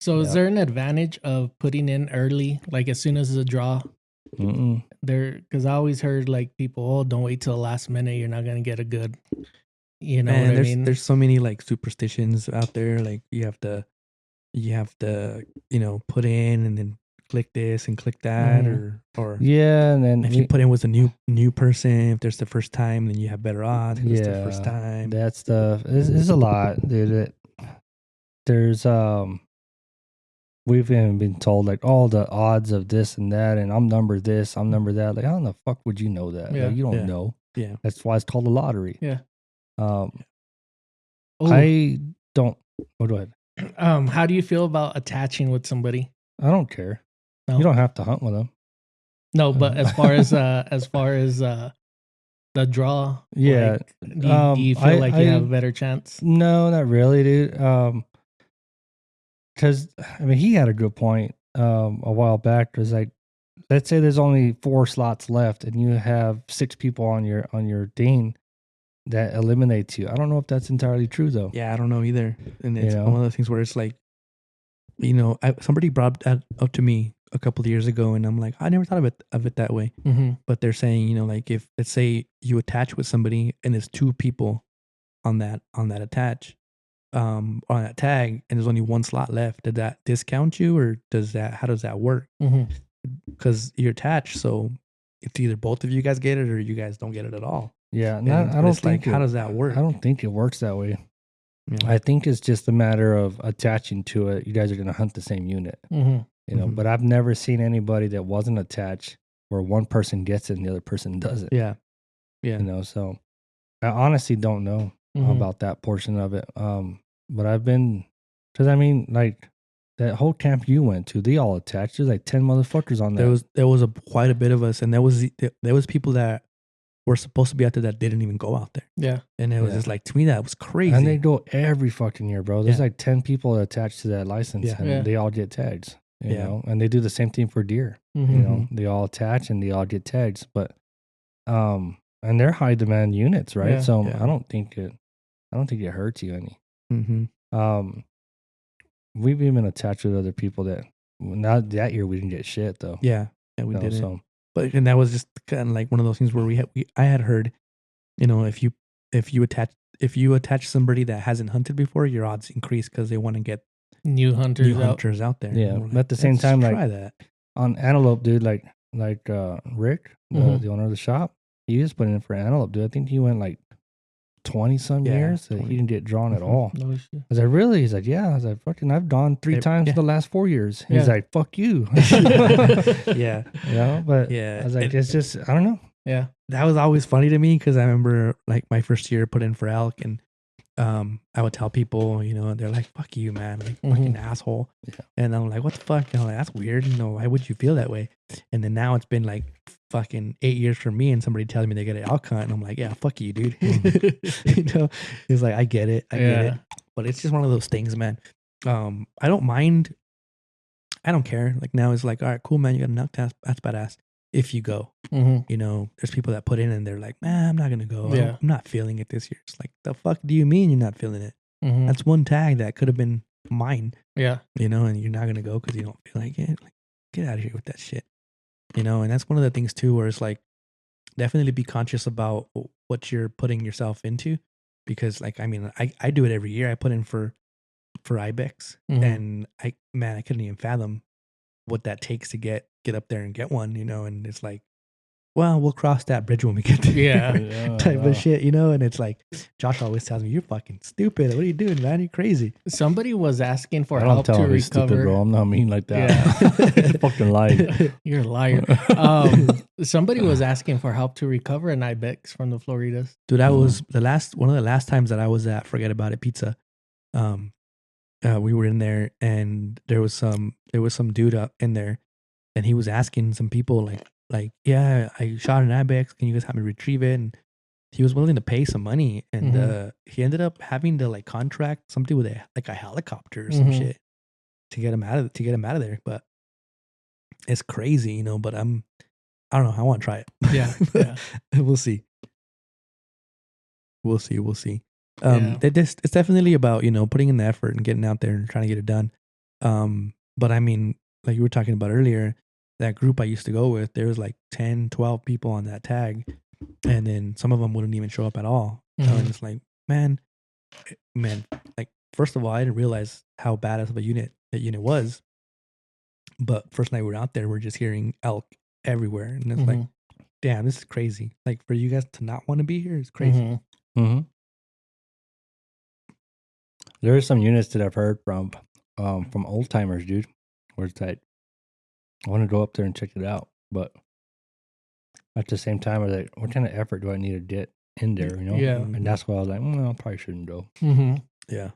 So is there an advantage of putting in early, like as soon as the draw? Because I always heard like people, don't wait till the last minute. You're not gonna get a good, what I mean.
There's so many like superstitions out there. Like you have to, put in and then click this and click that, or
yeah, and then
if you put in with a new person, if there's the first time, then you have better odds. If it's the first time.
That stuff is a lot, dude. There's we've even been told like all the odds of this and that, and I'm number this, I'm number that. Like how in the fuck would you know that?
Yeah.
Like, you don't know.
Yeah,
that's why it's called a lottery.
Yeah.
I don't. Oh, go ahead.
How do you feel about attaching with somebody?
I don't care. No? You don't have to hunt with them.
No, but as far as the draw,
yeah.
Like, do you feel like you have a better chance?
No, not really, dude. Because I mean, he had a good point a while back. There's like, let's say there's only 4 slots left, and you have 6 people on your team. That eliminates you. I don't know if that's entirely true though.
Yeah, I don't know either. And it's one of those things where it's like, somebody brought that up to me a couple of years ago, and I'm like, I never thought of it that way.
Mm-hmm.
But they're saying, like if let's say you attach with somebody and there's 2 people on that attach, on that tag, and there's only 1 slot left, did that discount you, or how does that work? Because you're attached, so it's either both of you guys get it or you guys don't get it at all.
Yeah, I don't think.
How does that work?
I don't think it works that way.
Yeah.
I think it's just a matter of attaching to it. You guys are going to hunt the same unit, But I've never seen anybody that wasn't attached where one person gets it and the other person doesn't.
Yeah.
So I honestly don't know about that portion of it. But I've been, because I mean, like that whole camp you went to, they all attached. There's like 10 motherfuckers on there.
There was quite a bit of us, and there was people that were supposed to be out there that didn't even go out there.
Yeah.
And it was just like, to me, that was crazy.
And they go every fucking year, bro. There's like 10 people attached to that license, and they all get tags, you know? And they do the same thing for deer, you know? They all attach and they all get tags. But, and they're high demand units, right? So I don't think it hurts you any. We've even attached with other people that, not that year we didn't get shit, though.
Yeah, we didn't. So. But and that was just kind of like one of those things where I had heard, if you attach somebody that hasn't hunted before, your odds increase because they want to get
new hunters
out there.
Yeah, but at the same time, like that. On antelope, dude, like Rick, the owner of the shop, he was putting in for antelope, dude. I think he went like 20 some years that he didn't get drawn at all.
No shit.
I was like, really? He's like, yeah. I was like, fucking, I've drawn 3 times in the last 4 years. He's like, fuck you.
Yeah.
You know, but I was like, it's just, I don't know.
Yeah.
That was always funny to me because I remember like my first year put in for elk, and I would tell people, you know, they're like, fuck you, man, like fucking asshole. Yeah. And I'm like, what the fuck? And I'm like, that's weird. You know, why would you feel that way? And then now it's been like fucking 8 years for me, and somebody tells me they get an elk hunt, and I'm like, yeah, fuck you, dude. You know, it's like, I get it. Get it. But it's just one of those things, man. I don't mind. I don't care. Like now it's like, all right, cool, man. You got an elk test. That's badass. If you go, you know, there's people that put in and they're like, man, I'm not going to go.
Yeah.
I'm not feeling it this year. It's like, the fuck do you mean you're not feeling it? That's one tag that could have been mine.
Yeah.
You know, and you're not going to go because you don't feel like it. Like, get out of here with that shit. You know, and that's one of the things too, where it's like, definitely be conscious about what you're putting yourself into. Because like, I mean, I do it every year. I put in for Ibex, and I couldn't even fathom what that takes to get up there and get one, you know. And it's like, well, we'll cross that bridge when we get there.
Yeah.
Type of shit, you know. And it's like, Josh always tells me, you're fucking stupid. What are you doing, man? You're crazy.
Somebody was asking for
I
help
don't tell
to
him he's
recover.
stupid, bro. I'm not mean like that.
Yeah.
Fucking lie.
You're a liar. Somebody was asking for help to recover an ibex from the Floridas.
Dude, that was one of the last times that I was at Forget About It Pizza. We were in there, and there was some dude up in there, and he was asking some people like, yeah, I shot an ibex. Can you guys help me retrieve it? And he was willing to pay some money, and he ended up having to like contract somebody with a helicopter or some shit to get him out of there. But it's crazy, you know. But I don't know. I want to try it.
Yeah.
We'll see. It's definitely about, you know, putting in the effort and getting out there and trying to get it done. But I mean, like you were talking about earlier, that group I used to go with, there was like 10, 12 people on that tag, and then some of them wouldn't even show up at all. And it's like, man, like, first of all, I didn't realize how badass of a unit that unit was. But first night we were out there, we're just hearing elk everywhere, and it's like, damn, this is crazy. Like, for you guys to not want to be here is crazy.
There are some units that I've heard from old timers, dude, where it's like, I want to go up there and check it out, but at the same time, I was like, what kind of effort do I need to get in there, you know?
Yeah.
And that's why I was like, well, I probably shouldn't go.
Yeah.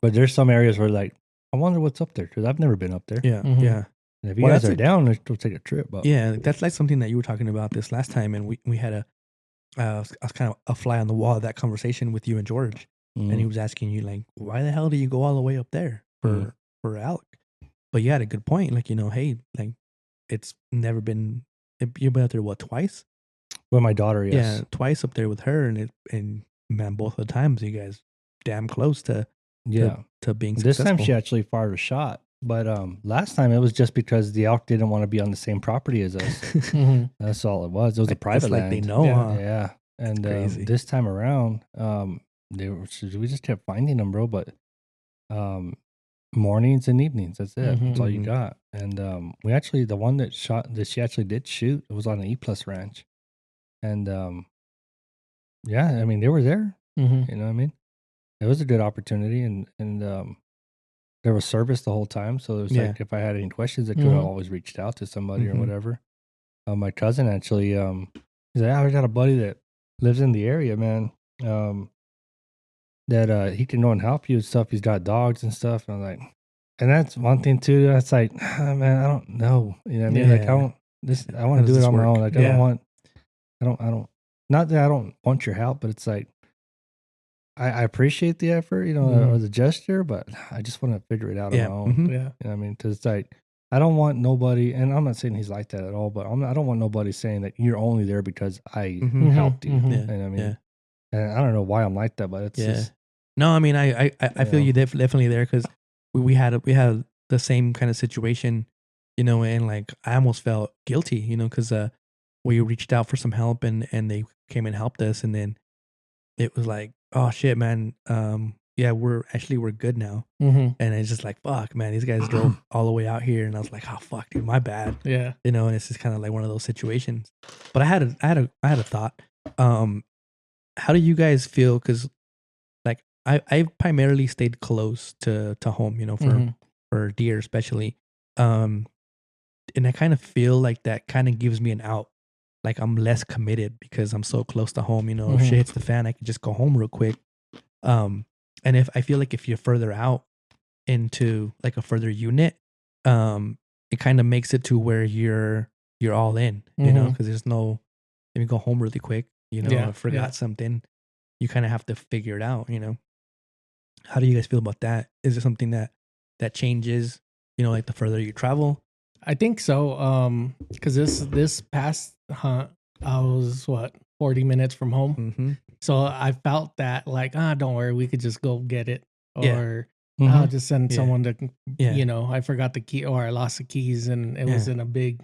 But there's some areas where like, I wonder what's up there, because I've never been up there.
Yeah. Yeah.
And if you guys are down, we'll take a trip. But
yeah, that's like something that you were talking about this last time, and we had I was kind of a fly on the wall of that conversation with you and George, and he was asking you like, why the hell do you go all the way up there for elk? But you had a good point, like, you know, hey, like, it's never been, you've been up there what, twice?
With my daughter, yes.
Yeah, twice up there with her, and man, both of the times you guys damn close to being successful.
This time she actually fired a shot. But last time it was just because the elk didn't want to be on the same property as us. That's all it was. It was a private land.
Like they know,
yeah. And this time around, we just kept finding them, bro. But mornings and evenings, that's it. That's all you got. And we actually, the one that she actually did shoot, it was on an E+ ranch. And yeah, I mean, they were there. You know what I mean? It was a good opportunity, and there was service the whole time, so it was like, if I had any questions, I could have always reached out to somebody or whatever. My cousin actually, he's like, I got a buddy that lives in the area, man, that he can go and help you and stuff. He's got dogs and stuff. And I'm like, and that's one thing too. That's like, man, I don't know. You know what I mean? Like, I want to do it on my own. Like, I don't, not that I don't want your help, but it's like, I appreciate the effort, you know, or the gesture, but I just want to figure it out on my own. You know what I mean? Because it's like, I don't want nobody, and I'm not saying he's like that at all, but I don't want nobody saying that you're only there because I helped you. You know what I mean? And I don't know why I'm like that, but it's just.
No, I mean, I feel you definitely there, because we had the same kind of situation, you know, and like I almost felt guilty, you know, because we reached out for some help and they came and helped us, and then it was like, oh shit, man. Yeah, we're good now. And it's just like, fuck, man, these guys drove all the way out here, and I was like, oh fuck, dude, my bad.
Yeah,
you know, and it's just kind of like one of those situations. But I had a thought. how do you guys feel? Because like I've primarily stayed close to home, you know, for deer especially. And I kind of feel like that kind of gives me an out. Like I'm less committed because I'm so close to home. You know, if shit hits the fan, I can just go home real quick. And if I feel like if you're further out into like a further unit, it kind of makes it to where you're all in, you know, because there's no, let me go home really quick. You know, I forgot something. You kind of have to figure it out. You know, how do you guys feel about that? Is it something that changes? You know, like the further you travel.
I think so. Because this past hunt, I was 40 minutes from home, so I felt that like don't worry, we could just go get it, or I'll just send someone to, you know, I forgot the key or I lost the keys and it was in a big.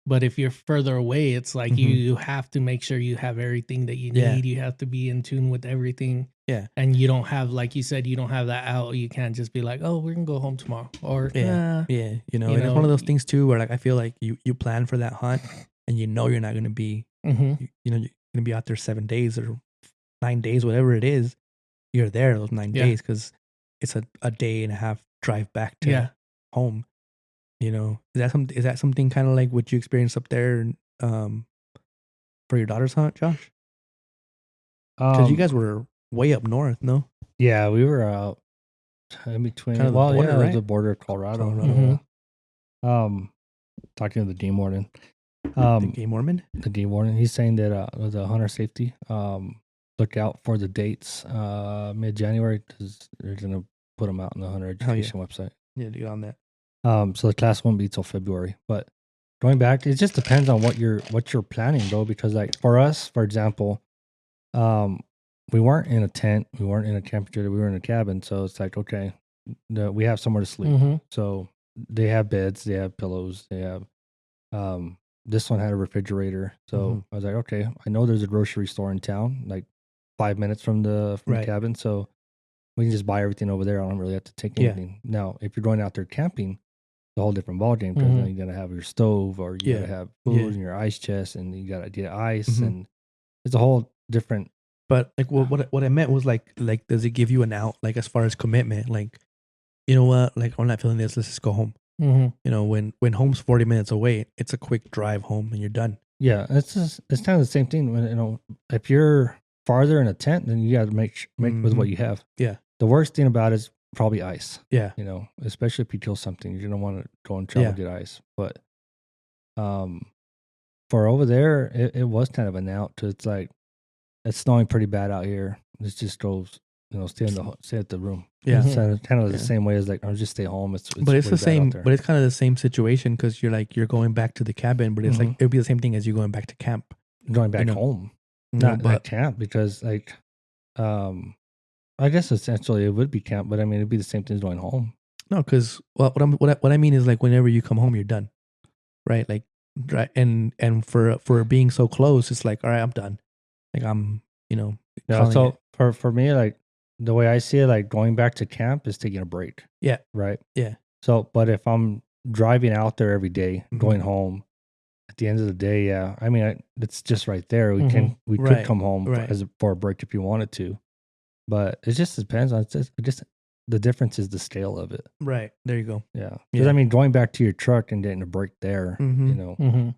But if you're further away, it's like you have to make sure you have everything that you need. You have to be in tune with everything.
Yeah.
And you don't have, like you said, you don't have that out. You can't just be like, oh, we're going to go home tomorrow. Or,
You know, and it's one of those things too where like I feel like you plan for that hunt and you know you're not going to be, you know, you're going to be out there 7 days or 9 days, whatever it is. You're there those 9 days because it's a day and a half drive back to home. You know, is that something kind of like what you experienced up there for your daughter's hunt, Josh? Because you guys were way up north, no?
Yeah, we were out in between.
Kind of the border,
it was
right?
the border of Colorado. Talking to the game warden.
The game warden?
The game warden. He's saying that the hunter safety, look out for the dates mid-January because they're going to put them out on the hunter education website.
Yeah, to get on that.
So the class won't be till February, but going back, it just depends on what you're planning, though. Because like for us, for example, we weren't in a tent, we weren't in a camper, we were in a cabin. So it's like, okay, we have somewhere to sleep. So they have beds, they have pillows, they have. This one had a refrigerator, so I was like, okay, I know there's a grocery store in town, like 5 minutes from the cabin, so we can just buy everything over there. I don't really have to take anything. Now, if you're going out there camping, a whole different ballgame because then you gotta have your stove or you gotta have food in your ice chest and you gotta get ice and it's a whole different.
But like what I meant was like does it give you an out like as far as commitment? Like, you know what? Like I'm not feeling this. Let's just go home. You know, when home's 40 minutes away, it's a quick drive home and you're done.
Yeah, it's kind of the same thing. When, you know, if you're farther in a tent, then you got to make with what you have.
Yeah.
The worst thing about it is probably ice.
Yeah.
You know, especially if you kill something, you're gonna want to go and travel to get ice. But for over there, it was kind of an out. It's like it's snowing pretty bad out here. It just goes, you know, stay at the room.
Yeah.
It's kind of the same way as like, I'll just stay home. It's
but it's the same. But it's kind of the same situation because you're going back to the cabin, but it's like it would be the same thing as you going back to camp,
going back home, not camp because like, I guess essentially it would be camp, but I mean it'd be the same thing as going home. No, because what I mean is like whenever you come home, you're done, right? Like, right, and for being so close, it's like all right, I'm done. Like I'm, you know. Yeah. So for me, like the way I see it, like going back to camp is taking a break.
Yeah.
Right.
Yeah.
So, but if I'm driving out there every day, going home, at the end of the day, I mean it's just right there. We could come home for a break if you wanted to. But it just depends on just the difference is the scale of it.
Right. There you go.
Yeah. Because I mean, going back to your truck and getting a break there, you know,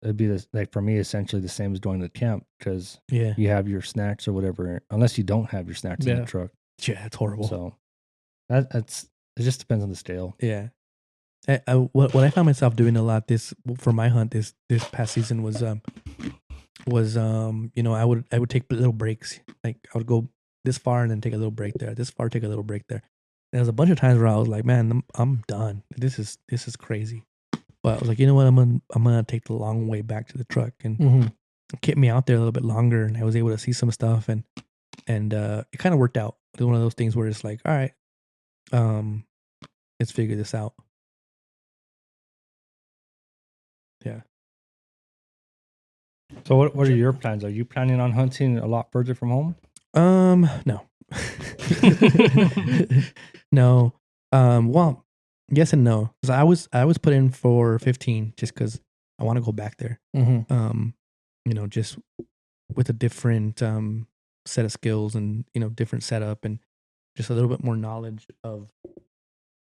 it'd be like for me essentially the same as going to camp because you have your snacks or whatever, unless you don't have your snacks in the truck.
Yeah, it's horrible.
So it just depends on the scale.
Yeah. What I found myself doing a lot for my hunt this past season was you know, I would take little breaks. Like I would go this far and then take a little break there. This far, take a little break there. And there was a bunch of times where I was like, man, I'm done. This is crazy. But I was like, you know what? I'm gonna take the long way back to the truck and kept me out there a little bit longer. And I was able to see some stuff and it kind of worked out. It was one of those things where it's like, all right, let's figure this out. Yeah.
So what are your plans? Are you planning on hunting a lot further from home?
No. No. Well, yes and no. Because I was put in for 15 just because I want to go back there. You know, just with a different set of skills and different setup and just a little bit more knowledge of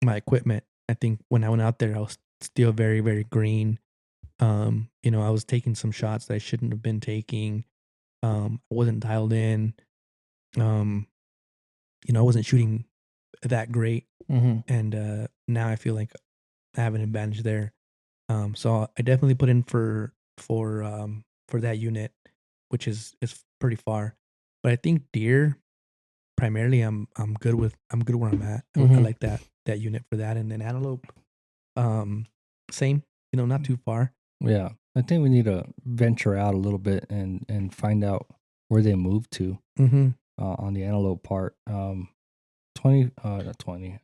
my equipment. I think when I went out there, I was still very, very green. I was taking some shots that I shouldn't have been taking. I wasn't dialed in. I wasn't shooting that great. And now I feel like I have an advantage there. So I definitely put in for that unit, which is pretty far. But I think deer, primarily, I'm good where I'm at. I like that unit for that, and then antelope, same. Not too far.
Yeah, I think we need to venture out a little bit and find out where they move to on the antelope part. 20, not 20.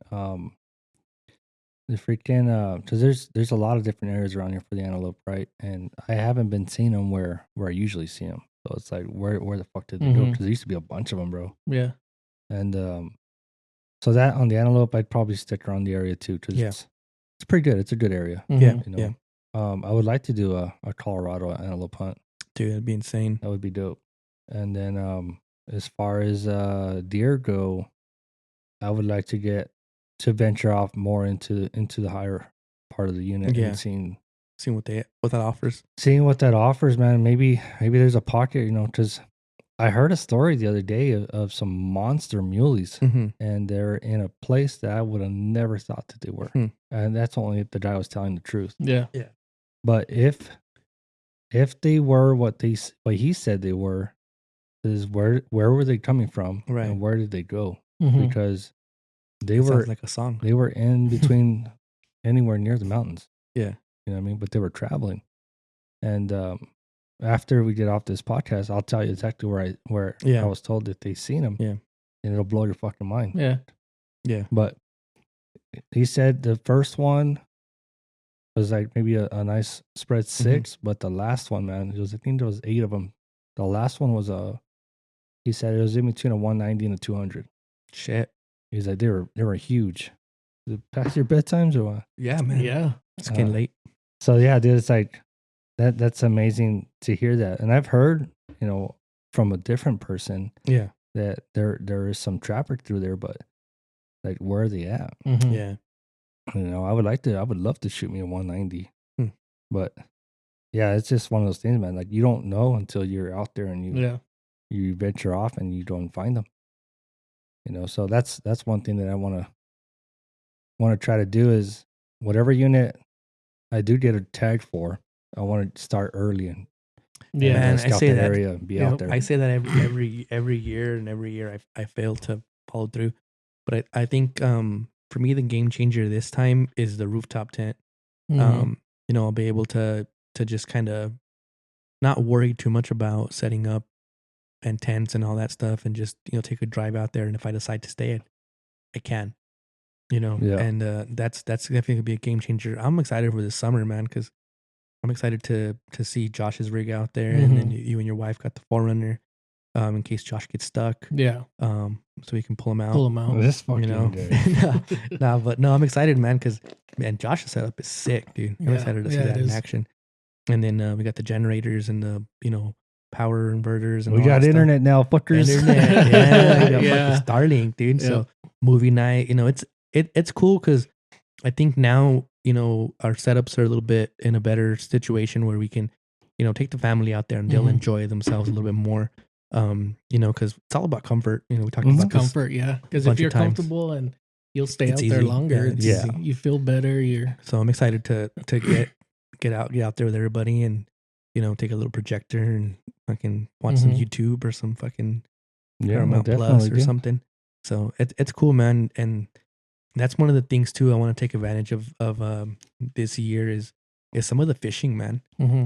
The freaking because there's a lot of different areas around here for the antelope, right? And I haven't been seeing them where I usually see them. So it's like where the fuck did they go? Because there used to be a bunch of them, bro.
Yeah.
And so that on the antelope, I'd probably stick around the area too, because it's pretty good. It's a good area.
Yeah,
I would like to do a Colorado antelope hunt.
Dude, that'd be insane.
That would be dope. And then as far as deer go, I would like to venture off more into the higher part of the unit and seeing
what that offers.
Seeing what that offers, man. Maybe there's a pocket, because I heard a story the other day of some monster muleys, and they're in a place that I would have never thought that they were. And that's only if the guy was telling the truth.
Yeah.
But if they were what he said they were, is where were they coming from,
right?
And where did they go? Because they were
like a song.
They were in between anywhere near the mountains.
Yeah,
you know what I mean. But they were traveling, and after we get off this podcast, I'll tell you exactly where I was told that they seen them.
Yeah,
and it'll blow your fucking mind.
Yeah.
But he said the first one was like maybe a nice spread 6, but the last one, man, I think there was 8 of them. The last one was he said it was in between a 190 and a 200.
Shit.
He's like, they were huge. Is it past your bedtimes or what?
Yeah, man.
Yeah.
It's getting late.
So yeah, dude, it's like that's amazing to hear that. And I've heard, from a different person, that there is some traffic through there, but like where are they at?
Yeah.
I would love to shoot me a 190. But yeah, it's just one of those things, man. Like you don't know until you're out there and you venture off and you don't find them. So that's one thing that I want to try to do is whatever unit I do get a tag for, I want to start early and
man,
scout
I say that
area and be out there.
I say that every year, and every year I fail to follow through. But I think for me the game changer this time is the rooftop tent. I'll be able to just kind of not worry too much about setting up and tents and all that stuff, and just take a drive out there, and if I decide to stay, I can. And that's definitely gonna be a game changer. I'm excited for this summer, man, because I'm excited to see Josh's rig out there, and then you and your wife got the 4Runner, in case Josh gets stuck.
Yeah.
So we can pull him out.
This fucking
but I'm excited, man, because Josh's setup is sick, dude. I'm excited to see that in action. And then we got the generators and the power inverters, and
we got internet now, fuckers.
Fucking Starlink, dude. So movie night, it's cool because I think now our setups are a little bit in a better situation where we can take the family out there and they'll enjoy themselves a little bit more. Because it's all about comfort. We talked about
comfort, because if you're comfortable and you'll stay out there longer, you feel better.
So I'm excited to get out there with everybody and take a little projector and fucking watch some YouTube or some fucking Paramount Plus or something. So it's cool, man. And that's one of the things too I want to take advantage of this year is some of the fishing, man.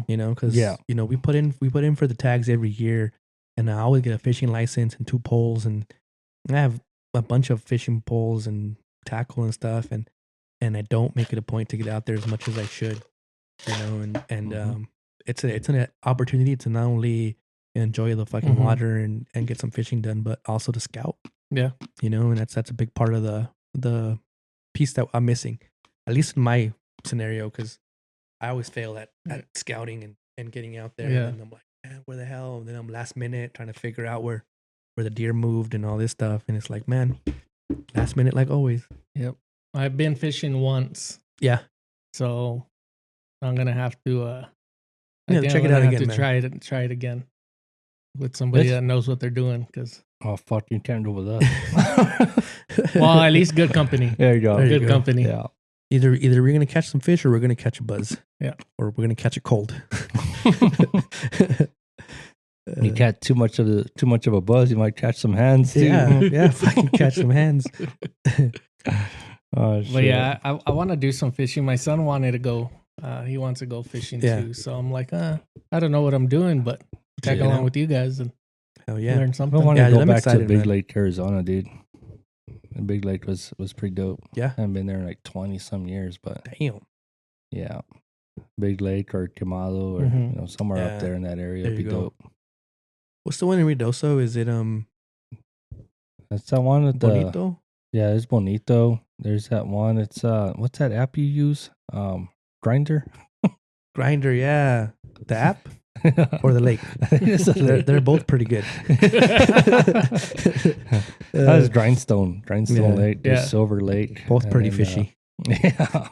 Because we put in for the tags every year, and I always get a fishing license and 2 poles, and I have a bunch of fishing poles and tackle and stuff, and I don't make it a point to get out there as much as I should, and it's an opportunity to not only enjoy the fucking water and get some fishing done, but also to scout.
Yeah.
And that's a big part of the piece that I'm missing, at least in my scenario, because I always fail at scouting and getting out there.
Yeah.
And I'm like, man, where the hell? And then I'm last minute trying to figure out where the deer moved and all this stuff. And it's like, man, last minute, like always.
Yep. I've been fishing once,
Yeah.
so I'm gonna have to.
Yeah, check it out again,
To
man.
try it again with somebody that knows what they're doing. Because
fuck, you can't do with us.
well, at least good company.
There you go.
There you
Good
go.
company.
Yeah.
Either we're gonna catch some fish or we're gonna catch a buzz.
Yeah.
Or we're gonna catch a cold.
You catch too much of a buzz, you might catch some hands too.
Yeah, fucking catch some hands.
Oh, shit.
But yeah, I want to do some fishing. My son wanted to go. He wants to go fishing too. So I'm like, I don't know what I'm doing, but tag along with you guys and
Hell yeah.
learn
I
something.
want to
Yeah,
go
I'm
back
excited,
to Big
man.
Lake, Arizona, dude. The Big Lake was pretty dope.
Yeah.
I haven't been there in like 20 some years, but
Damn.
yeah. Big Lake or Quemado or
Mhm.
somewhere
Yeah.
up there in that area
There
would be
you go.
dope.
What's the one in Ruidoso? Is it
That's that one with the
Bonito?
yeah, it's Bonito. There's that one. It's what's that app you use? Grinder.
Grinder, yeah. The app or the lake?
It's a lake.
They're both pretty good.
That was Grindstone
Yeah.
Lake. There's
Yeah.
Silver Lake.
Both
and
pretty
then,
fishy.
Yeah.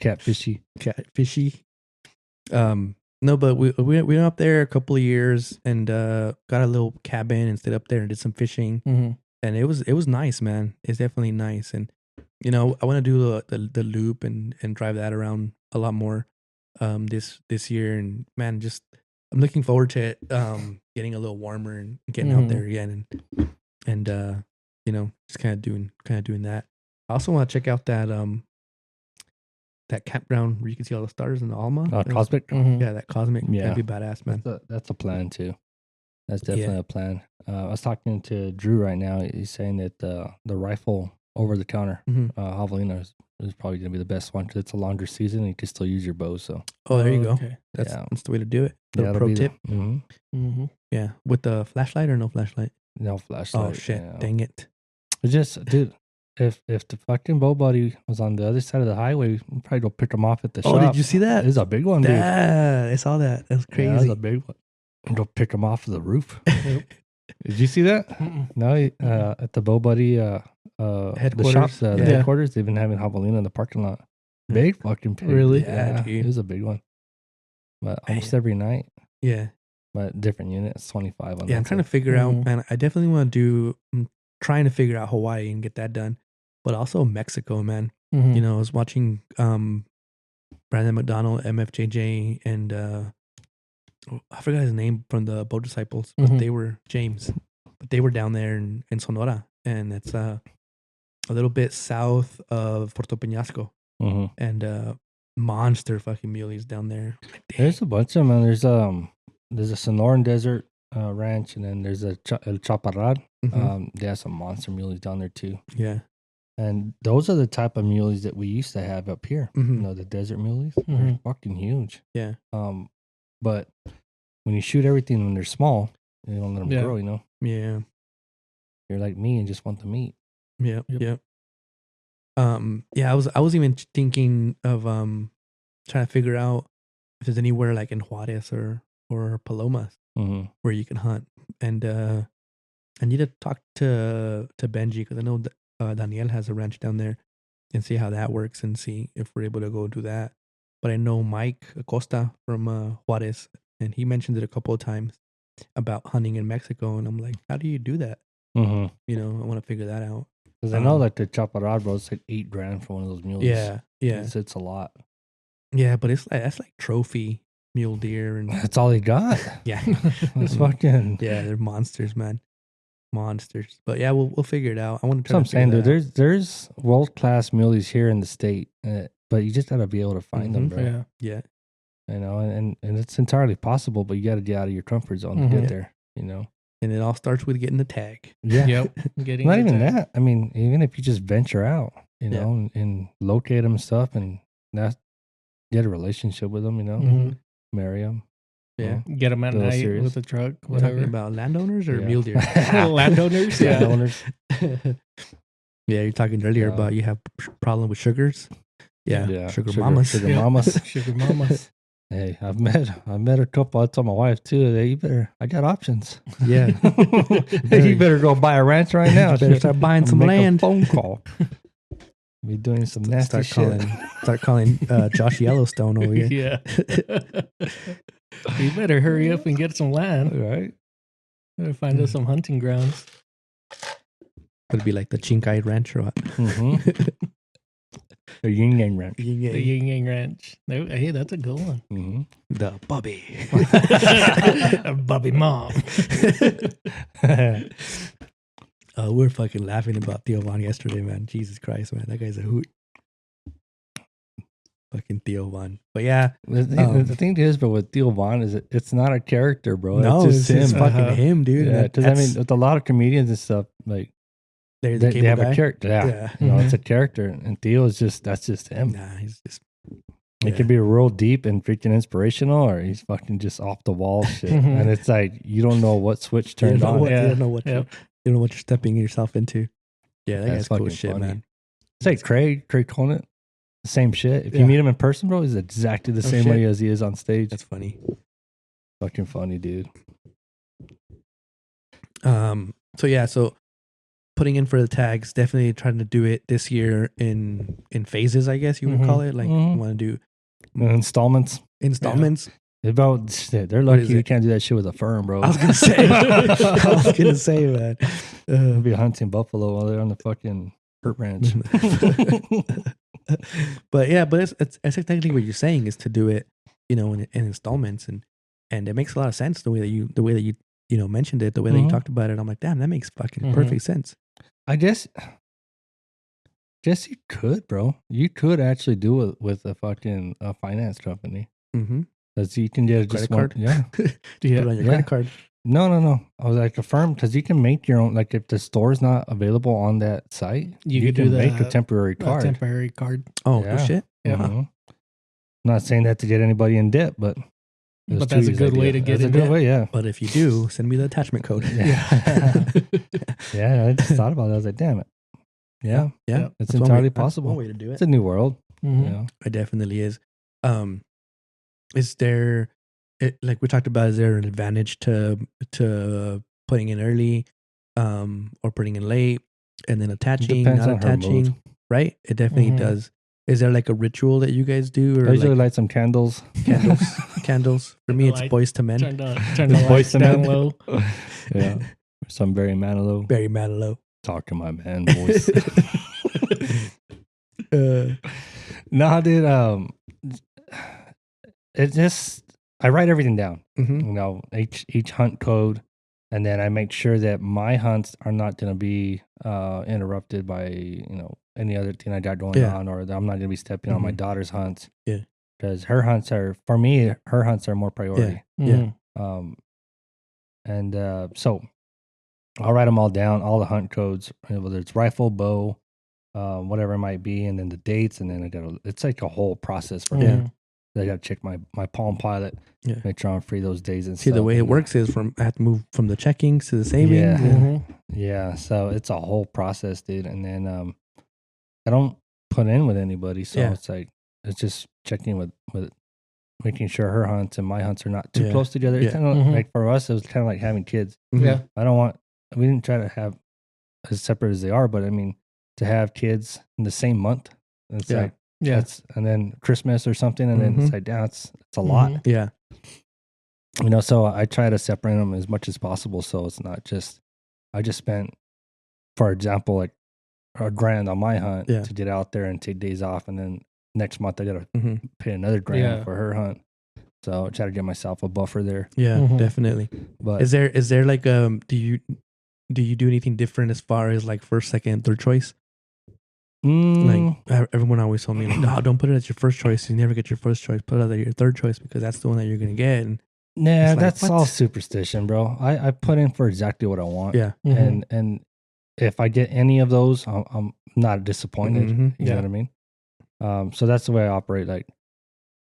Catfishy.
Catfishy. No, but we went up there a couple of years and got a little cabin and stayed up there and did some fishing.
Mm-hmm.
And it was nice, man. It's definitely nice. And I want to do the loop and drive that around a lot more this year. And man, just I'm looking forward to it getting a little warmer and getting out there again and just kind of doing that. I also want to check out that campground where you can see all the stars in the Alma.
Cosmic.
Yeah, that cosmic.
Yeah.
That'd be badass, man.
That's a plan too. That's definitely a plan. I was talking to Drew right now. He's saying that the rifle over the counter,
Mhm.
javelina is probably going to be the best one because it's a longer season and you can still use your bow. So
Oh, there you go.
Okay.
That's the way to do it. Little
that'll
pro
be
tip.
Mm-hmm.
Yeah, with the flashlight or no flashlight?
No flashlight.
Oh shit!
yeah.
Dang it!
It's just, dude, if the fucking bow buddy was on the other side of the highway, we'd probably go pick him off at the shop.
Oh, did you see that?
It's a big one, dude.
Yeah, I saw that. That was
Yeah,
crazy.
that's a big one. And go pick him off of the roof. Did you see that?
Mm-mm.
No, at the Bow Buddy the
Headquarters?
shop, the
Yeah.
headquarters, they've been having javelina in the parking lot. Big fucking pig.
Really?
Yeah,
Yeah,
dude.
it was a big one. But almost
Man.
every night,
Yeah,
but different units, 25 on
yeah.
that
I'm trying to
side.
figure out,
Mhm.
man. I definitely want to do. I'm trying to figure out Hawaii and get that done, but also Mexico, man.
Mm-hmm.
I was watching Brandon McDonald, MFJJ, and I forgot his name from the Boat Disciples, but
Mhm.
they were James. But they were down there in Sonora, and it's a little bit south of Puerto Peñasco,
Mhm.
and monster fucking muleys down there. Like,
There's a bunch of them. There's a Sonoran Desert ranch, and then there's a El Chaparral.
mhm.
They have some monster muleys down there too.
Yeah.
And those are the type of muleys that we used to have up here.
Mhm.
The desert muleys. They're
Mhm.
fucking huge.
Yeah.
But when you shoot everything when they're small, you don't let them
Yeah.
grow.
Yeah.
You're like me and just want the meat.
Yeah.
Yep.
Yeah. Yeah, I was even thinking of trying to figure out if there's anywhere like in Juarez or Palomas
Mm-hmm.
where you can hunt. And I need to talk to Benji because I know Daniel has a ranch down there and see how that works and see if we're able to go do that. But I know Mike Acosta from Juarez, and he mentioned it a couple of times about hunting in Mexico, and I'm like, how do you do that?
Mm-hmm.
I want to figure that out.
Because I know that the Chaparral, bro, it's like $8,000 for one of those mules.
Yeah, yeah,
It's a lot.
yeah. But that's like trophy mule deer, and
That's all he got.
yeah,
It's fucking.
yeah, they're monsters, man, monsters. But yeah, we'll figure it out. I want to
That's
try
what I'm
to
saying,
figure
dude.
that out.
There's world class muleys here in the state, but you just gotta be able to find them,
Mhm.
bro.
Yeah.
Yeah,
And it's entirely possible, but you got to get out of your comfort zone
Mhm.
to get there.
and it all starts with getting the tag.
Yeah.
Yep. Getting
Not
the
even
tag.
that. I mean, even if you just venture out,
Yeah.
and locate them and stuff, and get a relationship with them,
Mhm.
marry them.
Yeah.
Get them at
Little
night
serious.
with the truck,
We're talking
whatever.
about landowners or
Yeah.
mule deer.
Landowners, yeah.
Landowners.
Yeah, you're talking earlier
Yeah.
about you have problem with sugars. Yeah,
Yeah.
sugar mamas.
Sugar mamas.
Sugar mamas.
Hey, I've met a couple. I told my wife too. I got options.
Yeah.
You better go buy a ranch right now.
You better start buying some
Make
land.
a phone call. Be doing some nasty shit.
Start calling Josh Yellowstone over here.
Yeah. You better hurry up and get some land.
Right?
Better find us some hunting grounds.
It'd be like the Chinkay Ranch or what?
Mm-hmm. The Yin Yang Ranch.
The Yin Yang Ranch. Hey, that's a good one.
Mm-hmm.
The Bubby.
Bubby Mom.
We're fucking laughing about Theo Von yesterday, man. Jesus Christ, man. That guy's a hoot. Fucking Theo Von. But yeah.
The thing is, but with Theo Von is it's not a character, bro.
No,
it's just him.
fucking him, dude.
Yeah, because I mean, with a lot of comedians and stuff, like
they
have a character. Yeah,
Yeah.
you know, it's a character, and Theo is that's just him.
Nah, he's just.
It can be real deep and freaking inspirational, or he's fucking just off the wall shit. And it's like you don't know what switch turned on.
You don't know what you don't know what you're stepping yourself into. Yeah, that guy's cool shit,
funny.
man.
It's like Craig Conant, the same shit. If you meet him in person, bro, he's exactly the same way as he is on stage.
That's funny.
Fucking funny, dude.
So putting in for the tags, definitely trying to do it this year in phases, I guess you would call it. Like you want to do
installments. About shit, they're lucky you can't do that shit with a firm, bro.
I was gonna say, man.
We'll be hunting buffalo while they're on the fucking hurt ranch.
but it's technically what you're saying is to do it, you know, in installments, and it makes a lot of sense the way that you mentioned it, the way that you talked about it. I'm like, damn, that makes fucking perfect sense.
I guess you could, bro. You could actually do it with a fucking finance company.
Mm-hmm.
Because you can get
credit card.
Yeah.
Put it on your credit card.
No. I was like a firm because you can make your own. Like if the store's not available on that site, you can make a temporary card.
Temporary card.
Oh, no shit.
Yeah.
Mm-hmm. Not saying that to get anybody in debt, but
that's a good way to get in debt.
Yeah.
But if you do, send me the attachment code.
Yeah. Yeah. I just thought about it. I was like, damn it. Yeah. It's entirely possible.
One way to do it.
It's a new world.
Mm-hmm.
Yeah.
It definitely is. Is there, like we talked about, is there an advantage to putting in early, or putting in late, and then attaching, not attaching? Right? It definitely does. Is there like a ritual that you guys do, or
I usually light some candles?
Candles. For me, it's Boys to Men.
Turn the lights down low.
Yeah, some Barry Manilow.
Barry Manilow.
Talk to my man voice. Nah, dude. It just I write everything down.
Mm-hmm.
You know, each hunt code, and then I make sure that my hunts are not going to be interrupted by any other thing I got going on, or that I'm not going to be stepping on my daughter's hunts.
Yeah,
because her hunts are more priority.
Yeah.
So I'll write them all down, all the hunt codes, whether it's rifle, bow, whatever it might be, and then the dates, and then it's like a whole process for me. I got to check my Palm Pilot, make sure I'm free those days. And
see, the way it works is I have to move from the checkings to the savings.
Yeah. Yeah. So it's a whole process, dude. And then I don't put in with anybody. So it's like, it's just checking with making sure her hunts and my hunts are not too close together. It's kind of like for us, it was kind of like having kids.
Yeah.
We didn't try to have as separate as they are, but I mean, to have kids in the same month, it's like, and then Christmas or something, and then it's like, it's a lot.
Yeah.
So I try to separate them as much as possible. So it's not just, I just spent, for example, like $1,000 on my hunt to get out there and take days off. And then next month I got to pay another $1,000 for her hunt. So I try to get myself a buffer there.
Yeah, definitely.
But
is there like, do you do anything different as far as like first, second, third choice? Like everyone always told me, like, no, don't put it as your first choice. You never get your first choice. Put it as your third choice because that's the one that you're gonna get. And
that's all superstition, bro. I put in for exactly what I want.
Yeah,
and if I get any of those, I'm not disappointed. You know what I mean? So that's the way I operate. Like,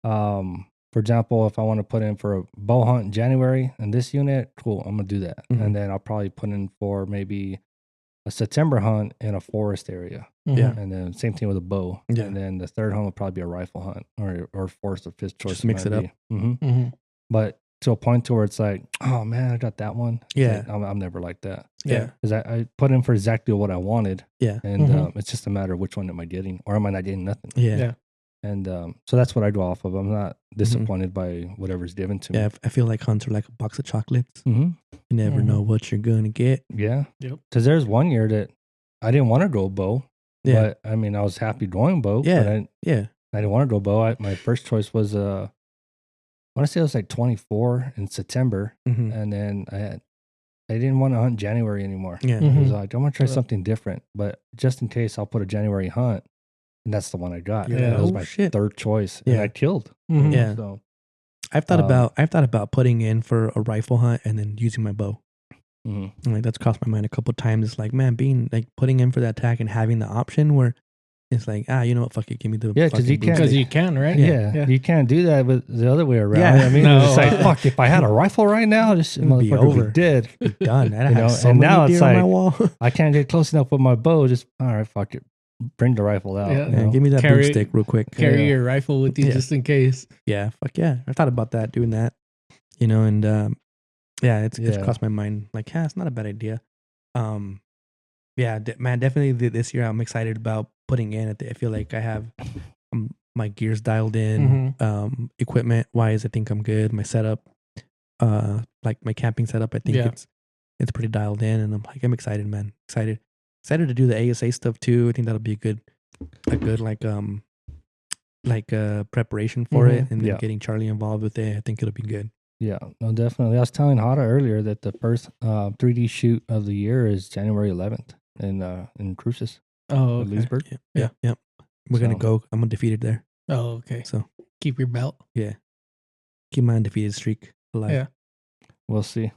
for example, if I want to put in for a bow hunt in January in this unit, cool, I'm gonna do that, and then I'll probably put in for maybe a September hunt in a forest area.
Yeah.
And then same thing with a bow.
Yeah.
And then the third hunt would probably be a rifle hunt or forest of fifth choice.
Just mix it up.
But to a point to where it's like, oh man, I got that one.
Yeah.
Like, I'm never like that.
Yeah.
Because I put in for exactly what I wanted.
Yeah.
And it's just a matter of which one am I getting, or am I not getting nothing?
Yeah.
And so that's what I go off of. I'm not disappointed by whatever's given to me.
Yeah, I feel like hunts are like a box of chocolates.
Mm-hmm.
You never know what you're going to get.
Yeah.
Yep.
Because there's one year that I didn't want to go bow.
Yeah.
But I mean, I was happy going bow.
Yeah.
But I didn't want to go bow. My first choice was, I want to say it was like 24 in September. And then I didn't want to hunt January anymore.
Yeah.
I was like, I want to try something different. But just in case, I'll put a January hunt. And that's the one I got.
Yeah.
That was my third choice.
Yeah.
And I killed.
Yeah.
So
I've thought about putting in for a rifle hunt and then using my bow. Like that's crossed my mind a couple of times. It's like, man, being like putting in for that tag and having the option where it's like, you know what, fuck it, give me the
because
you can, right?
Yeah, you can't do that with the other way around.
Yeah.
I mean,
No.
it's like, fuck, if I had a rifle right now, this
It'd be
motherfucker
over.
be dead.
Be done. I'd
You
have
know,
so
and
many
now it's
deer on my
like-
wall.
I can't get close enough with my bow. Just all right, fuck it, bring the rifle out.
Yeah.
you know?
Give me that
Carry-
boomstick real quick.
Carry
Yeah.
your rifle with you
Yeah.
just in case.
Yeah, fuck yeah. I thought about that, doing that, you know, and it's
Yeah.
crossed my mind. Like, it's not a bad idea. Man, definitely this year I'm excited about putting in. I feel like I have my gears dialed in. Equipment wise, I think I'm good. My setup, like my camping setup, I think it's pretty dialed in, and I'm excited, man. Excited to do the ASA stuff too. I think that'll be a good preparation for it, and then getting Charlie involved with it. I think it'll be good.
Yeah, no, definitely. I was telling Hada earlier that the first 3D shoot of the year is January 11th in Cruces.
Oh, okay.
Leesburg.
Yeah. We're gonna go. I'm undefeated there.
Oh, okay.
So
Keep your belt.
yeah, keep my undefeated streak alive.
Yeah.
We'll see.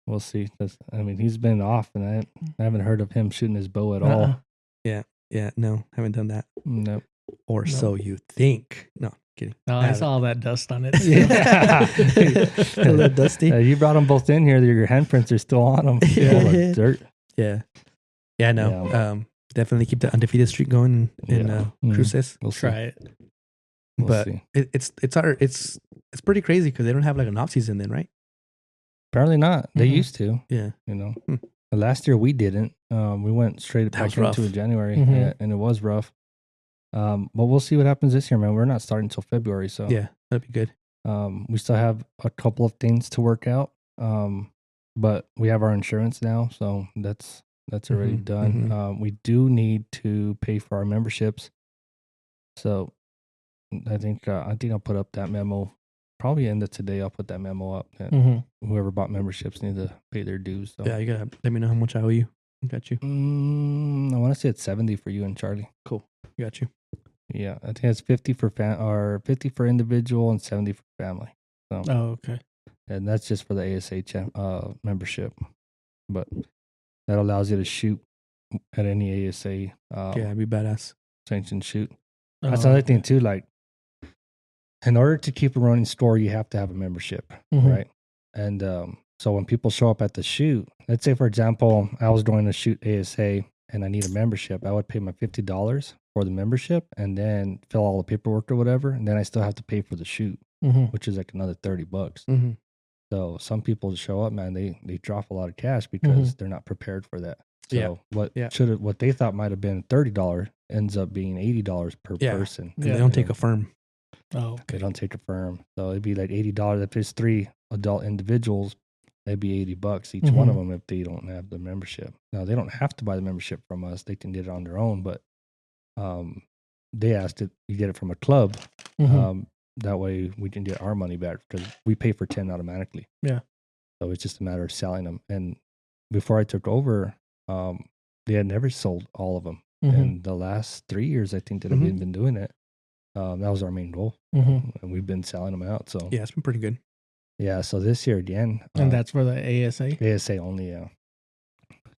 We'll see. I mean, he's been off, and I haven't heard of him shooting his bow at all.
Yeah. No, haven't done that.
Nope.
Or so you think. No, kidding.
No, I saw all that dust on it.
Yeah.
A little dusty.
You brought them both in here. Your handprints are still on them. Full of dirt.
Yeah. No.
Yeah.
Definitely keep the undefeated streak going in Cruces.
We'll see.
Try it.
We'll
But
see.
it's pretty crazy because they don't have like an off season then, right?
Apparently not. They used to.
Yeah.
You know, last year we didn't. We went straight
That was
back
rough.
into January,
Mhm.
and it was rough. But we'll see what happens this year, man. We're not starting until February, so
Yeah, that'd be good.
we still have a couple of things to work out. But we have our insurance now, so that's already
Mhm,
done. We do need to pay for our memberships, so I think I'll put up that memo. Probably end of today. I'll put that memo up. That whoever bought memberships need to pay their dues. So.
Yeah, you gotta let me know how much I owe you. I got you.
I want to say it's 70 for you and Charlie.
Got you.
Yeah, I think it's 50 for 50 for individual and 70 for family. So,
Oh, okay.
and that's just for the ASA membership. But that allows you to shoot at any ASA
Yeah, it'd be badass.
sanctioned shoot.
Oh,
That's another thing too. Like, in order to keep a running store, you have to have a membership, right? And so when people show up at the shoot, let's say for example, I was going to shoot ASA and I need a membership, I would pay my $50 for the membership and then fill all the paperwork or whatever, and then I still have to pay for the shoot, which is like another $30.
Mm-hmm.
So some people show up, man, they drop a lot of cash because they're not prepared for that. So what they thought might have been $30 ends up being $80 per person.
They don't take a firm.
Oh,
They don't take a firm. So it'd be like $80. If there's 3 adult individuals, it'd be $80 each one of them if they don't have the membership. Now they don't have to buy the membership from us. They can get it on their own, but they asked it, you get it from a club. That way we can get our money back because we pay for 10 automatically.
Yeah.
So it's just a matter of selling them. And before I took over, they had never sold all of them. And the last 3 years, I think that we've been doing it. That was our main goal. And we've been selling them out. So
Yeah, it's been pretty good.
yeah. So this year again,
and that's for the ASA.
ASA only. Yeah.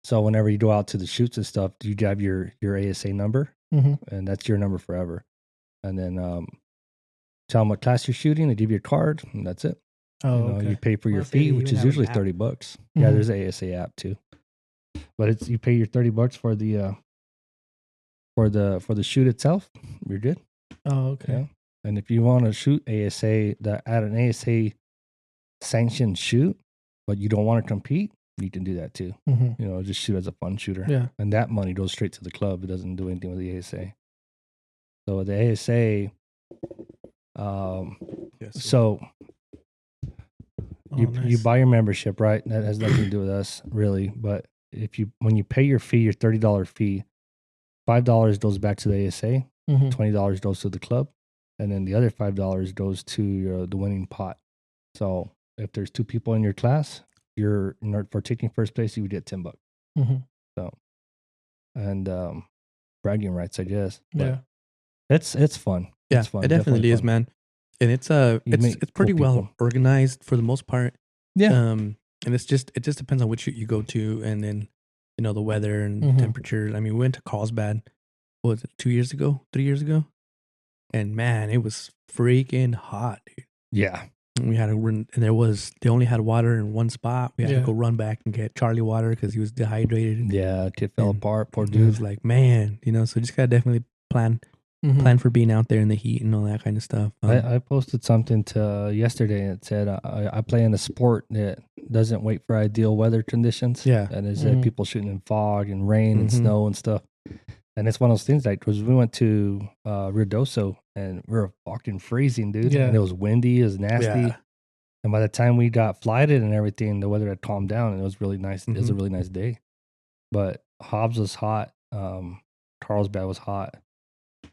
So whenever you go out to the shoots and stuff, you have your ASA number, and that's your number forever. And then tell them what class you're shooting. They give you a card, and that's it.
Oh,
You know,
okay.
you pay for your
Well, if they
fee,
even
which is
have an
usually
app.
$30. Yeah, there's an ASA app too. but it's you pay your $30 for the shoot itself. You're good.
Oh, okay.
Yeah. And if you want to shoot ASA, at an ASA sanctioned shoot, but you don't want to compete, you can do that too.
Mm-hmm.
You know, just shoot as a fun shooter.
Yeah.
And that money goes straight to the club. It doesn't do anything with the ASA. So the ASA, so you buy your membership, right? That has nothing to do with us really. But when you pay your fee, your $30 fee, $5 goes back to the ASA, $20 goes to the club, and then the other $5 goes to the winning pot. So if there's 2 people in your class, for taking first place, you would get $10.
Mm-hmm.
So, and bragging rights, I guess. But
yeah,
it's fun.
Yeah,
it's fun.
It definitely is, man. And it's pretty
cool
well
people.
organized for the most part.
Yeah.
And it just depends on which shoot you go to, and then the weather and temperature. I mean, we went to Carlsbad. What was it, 3 years ago? And man, it was freaking hot, dude.
Yeah.
We had to run, and they only had water in one spot. We had to go run back and get Charlie water because he was dehydrated.
Yeah, kid fell apart. Poor dude.
It was like, man, so just gotta definitely plan for being out there in the heat and all that kind of stuff.
I posted something to yesterday. It said I play in a sport that doesn't wait for ideal weather conditions.
Yeah,
and it said people shooting in fog and rain and snow and stuff. And it's one of those things because we went to Ruidoso and we were fucking freezing, dude.
Yeah.
And it was windy, it was nasty. Yeah. And by the time we got flighted and everything, the weather had calmed down and it was really nice. It was a really nice day. But Hobbs was hot. Carlsbad was hot. It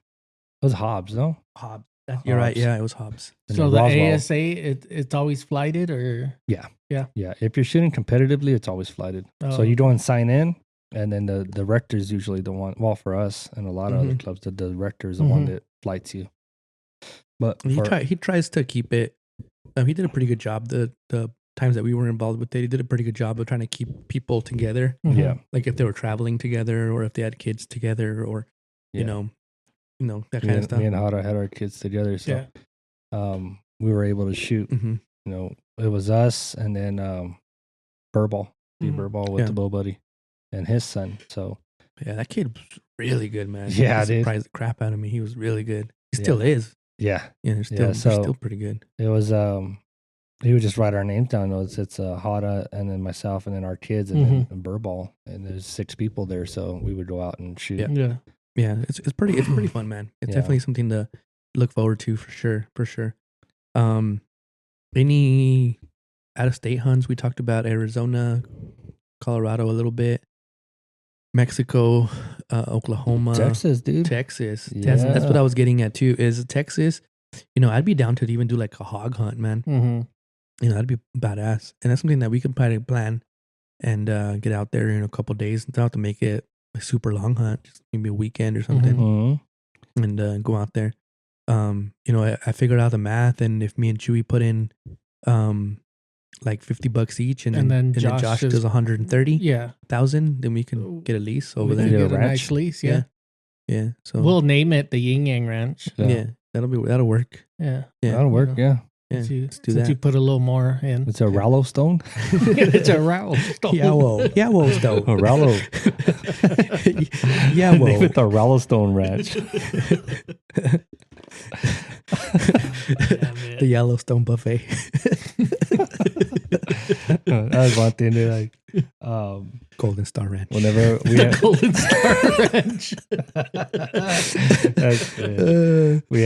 was Hobbs, no?
Hobbs. You're right. Yeah, it was Hobbs.
And
so the
Roswell,
ASA, it's always flighted, or
yeah. If you're shooting competitively, it's always flighted. So you go and sign in. And then the director is usually the one. Well, for us and a lot of other clubs, the director is the one that flights you. But
he tries to keep it. He did a pretty good job. The times that we were involved with it, he did a pretty good job of trying to keep people together.
Yeah,
like if they were traveling together, or if they had kids together, or you know that kind of stuff.
Me and Hara had our kids together, so we were able to shoot. You know, it was us and then Burball, Burball with the Bow Buddy. And his son. So
yeah, that kid was really good, man.
Yeah,
he surprised the crap out of me. He was really good. He still is.
Yeah.
They're still pretty good.
It was he would just write our names down. It's Hada and then myself and then our kids and then Burball. And there's 6 people there, so we would go out and shoot.
Yeah. It's pretty fun, man. It's definitely something to look forward to for sure. Any out of state hunts? We talked about Arizona, Colorado a little bit. Mexico, Oklahoma,
Texas, dude.
Texas.
Yeah.
That's what I was getting at too. Is Texas? I'd be down to even do like a hog hunt, man. That'd be badass, and that's something that we could probably plan and get out there in a couple of days. Don't have to make it a super long hunt, just maybe a weekend or something, and go out there. I figured out the math, and if me and Chewy put in, like $50 each, and then Josh does 130,000, then we can get a lease over there.
Get a nice lease, yeah.
So
we'll name it the Yin Yang Ranch.
Yeah, that'll work.
Yeah,
that'll work. Yeah.
Let's do that.
Since you put a little more in.
It's a Rallo stone.
It's a Rallo stone.
Yawo stone.
A Rallo.
Yawo.
Name it the Rallo Stone Ranch.
The Yellowstone buffet.
That was one thing. Like,
Golden Star Ranch.
Whenever we had
Golden Star Ranch.
we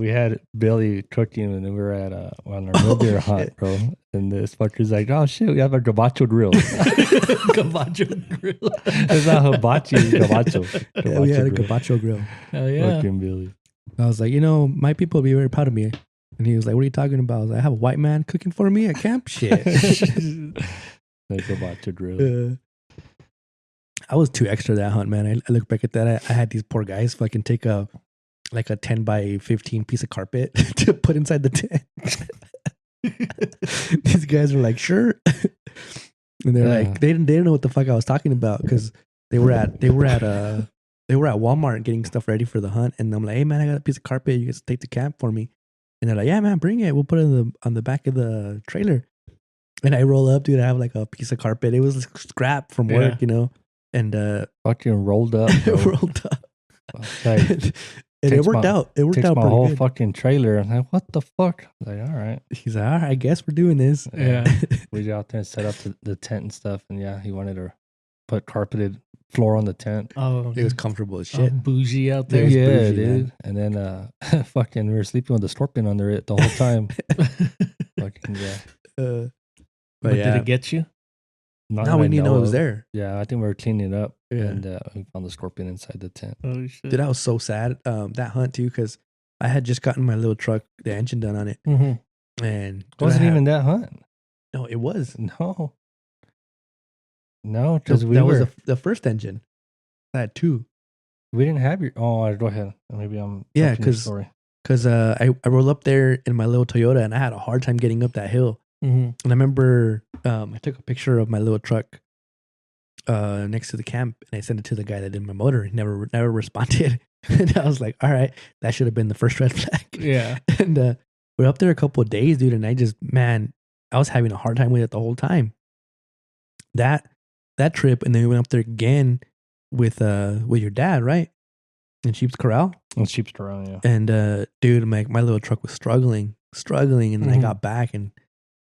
had Billy cooking, and we were at on our mule deer hunt, bro. And this fucker's like, "Oh shit, we have a gabacho grill."
Gabacho grill.
It's not hibachi, gabacho.
Yeah, we had a gabacho grill.
Oh yeah.
Fucking Billy.
I was like, my people will be very proud of me. And he was like, "What are you talking about?" I was like, "I have a white man cooking for me at camp." Shit.
Like gabacho grill.
I was too extra that hunt, man. I look back at that. I had these poor guys fucking take a 10 by 15 piece of carpet to put inside the tent. These guys were like, "Sure," and they're like, they didn't know what the fuck I was talking about because they were at Walmart getting stuff ready for the hunt, and I'm like, "Hey man, I got a piece of carpet. You guys take to camp for me." And they're like, "Yeah man, bring it. We'll put it on the back of the trailer." And I roll up, dude. I have like a piece of carpet. It was scrap from work, and
fucking rolled up.
rolled up.
Like,
And it worked out. It worked
takes
out
my
pretty
whole
good.
fucking trailer. I'm like, what the fuck? Like, all right.
He's like, all right, I guess we're doing this.
Yeah.
We got out there and set up the tent and stuff. And yeah, he wanted to put carpeted floor on the tent.
Oh,
It was comfortable as shit.
bougie out
It
there.
was
Yeah,
bougie,
dude.
man.
And then fucking we were sleeping with the scorpion under it the whole time. Fucking yeah.
But
But
yeah,
did it get you?
Not
now
that
we
I
didn't know it was
of.
there.
Yeah, I think we were cleaning it up.
Yeah.
And we found the scorpion inside the tent.
Oh shit.
Dude, I was so sad that hunt too, because I had just gotten my little truck, the engine done on it,
Mm-hmm.
and
It wasn't even that hunt.
no, it was
No, because we
that
were.
was the first engine. I had two.
We didn't have your. Oh, go ahead. Maybe I'm.
Yeah,
jumping your
'cause-
story.
Because I rolled up there in my little Toyota, and I had a hard time getting up that hill.
Mm-hmm.
And I remember I took a picture of my little truck next to the camp, and I sent it to the guy that did my motor. He never responded. And I was like, all right, that should have been the first red flag.
Yeah.
And we're up there a couple of days, dude, and I was having a hard time with it the whole time. That trip, and then we went up there again with your dad, right? In Sheep's Corral.
And sheep's around, yeah.
And dude, my little truck was struggling, and then I
Mhm.
got back and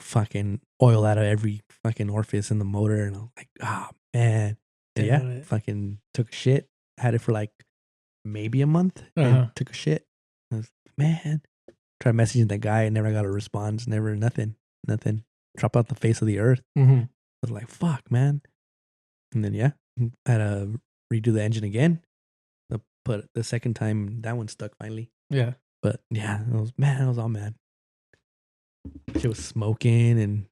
fucking oil out of every fucking orifice in the motor, and I was like, oh man. And
Damn
yeah,
it.
fucking took a shit. Had it for like maybe a month.
Uh-huh.
And took a shit. I was man. Tried messaging that guy and never got a response. Never nothing. Dropped out the face of the earth.
Mm-hmm.
I was like, fuck, man. And then yeah, I had to redo the engine again. But the second time that one stuck finally.
Yeah.
But yeah, I was all mad. She was smoking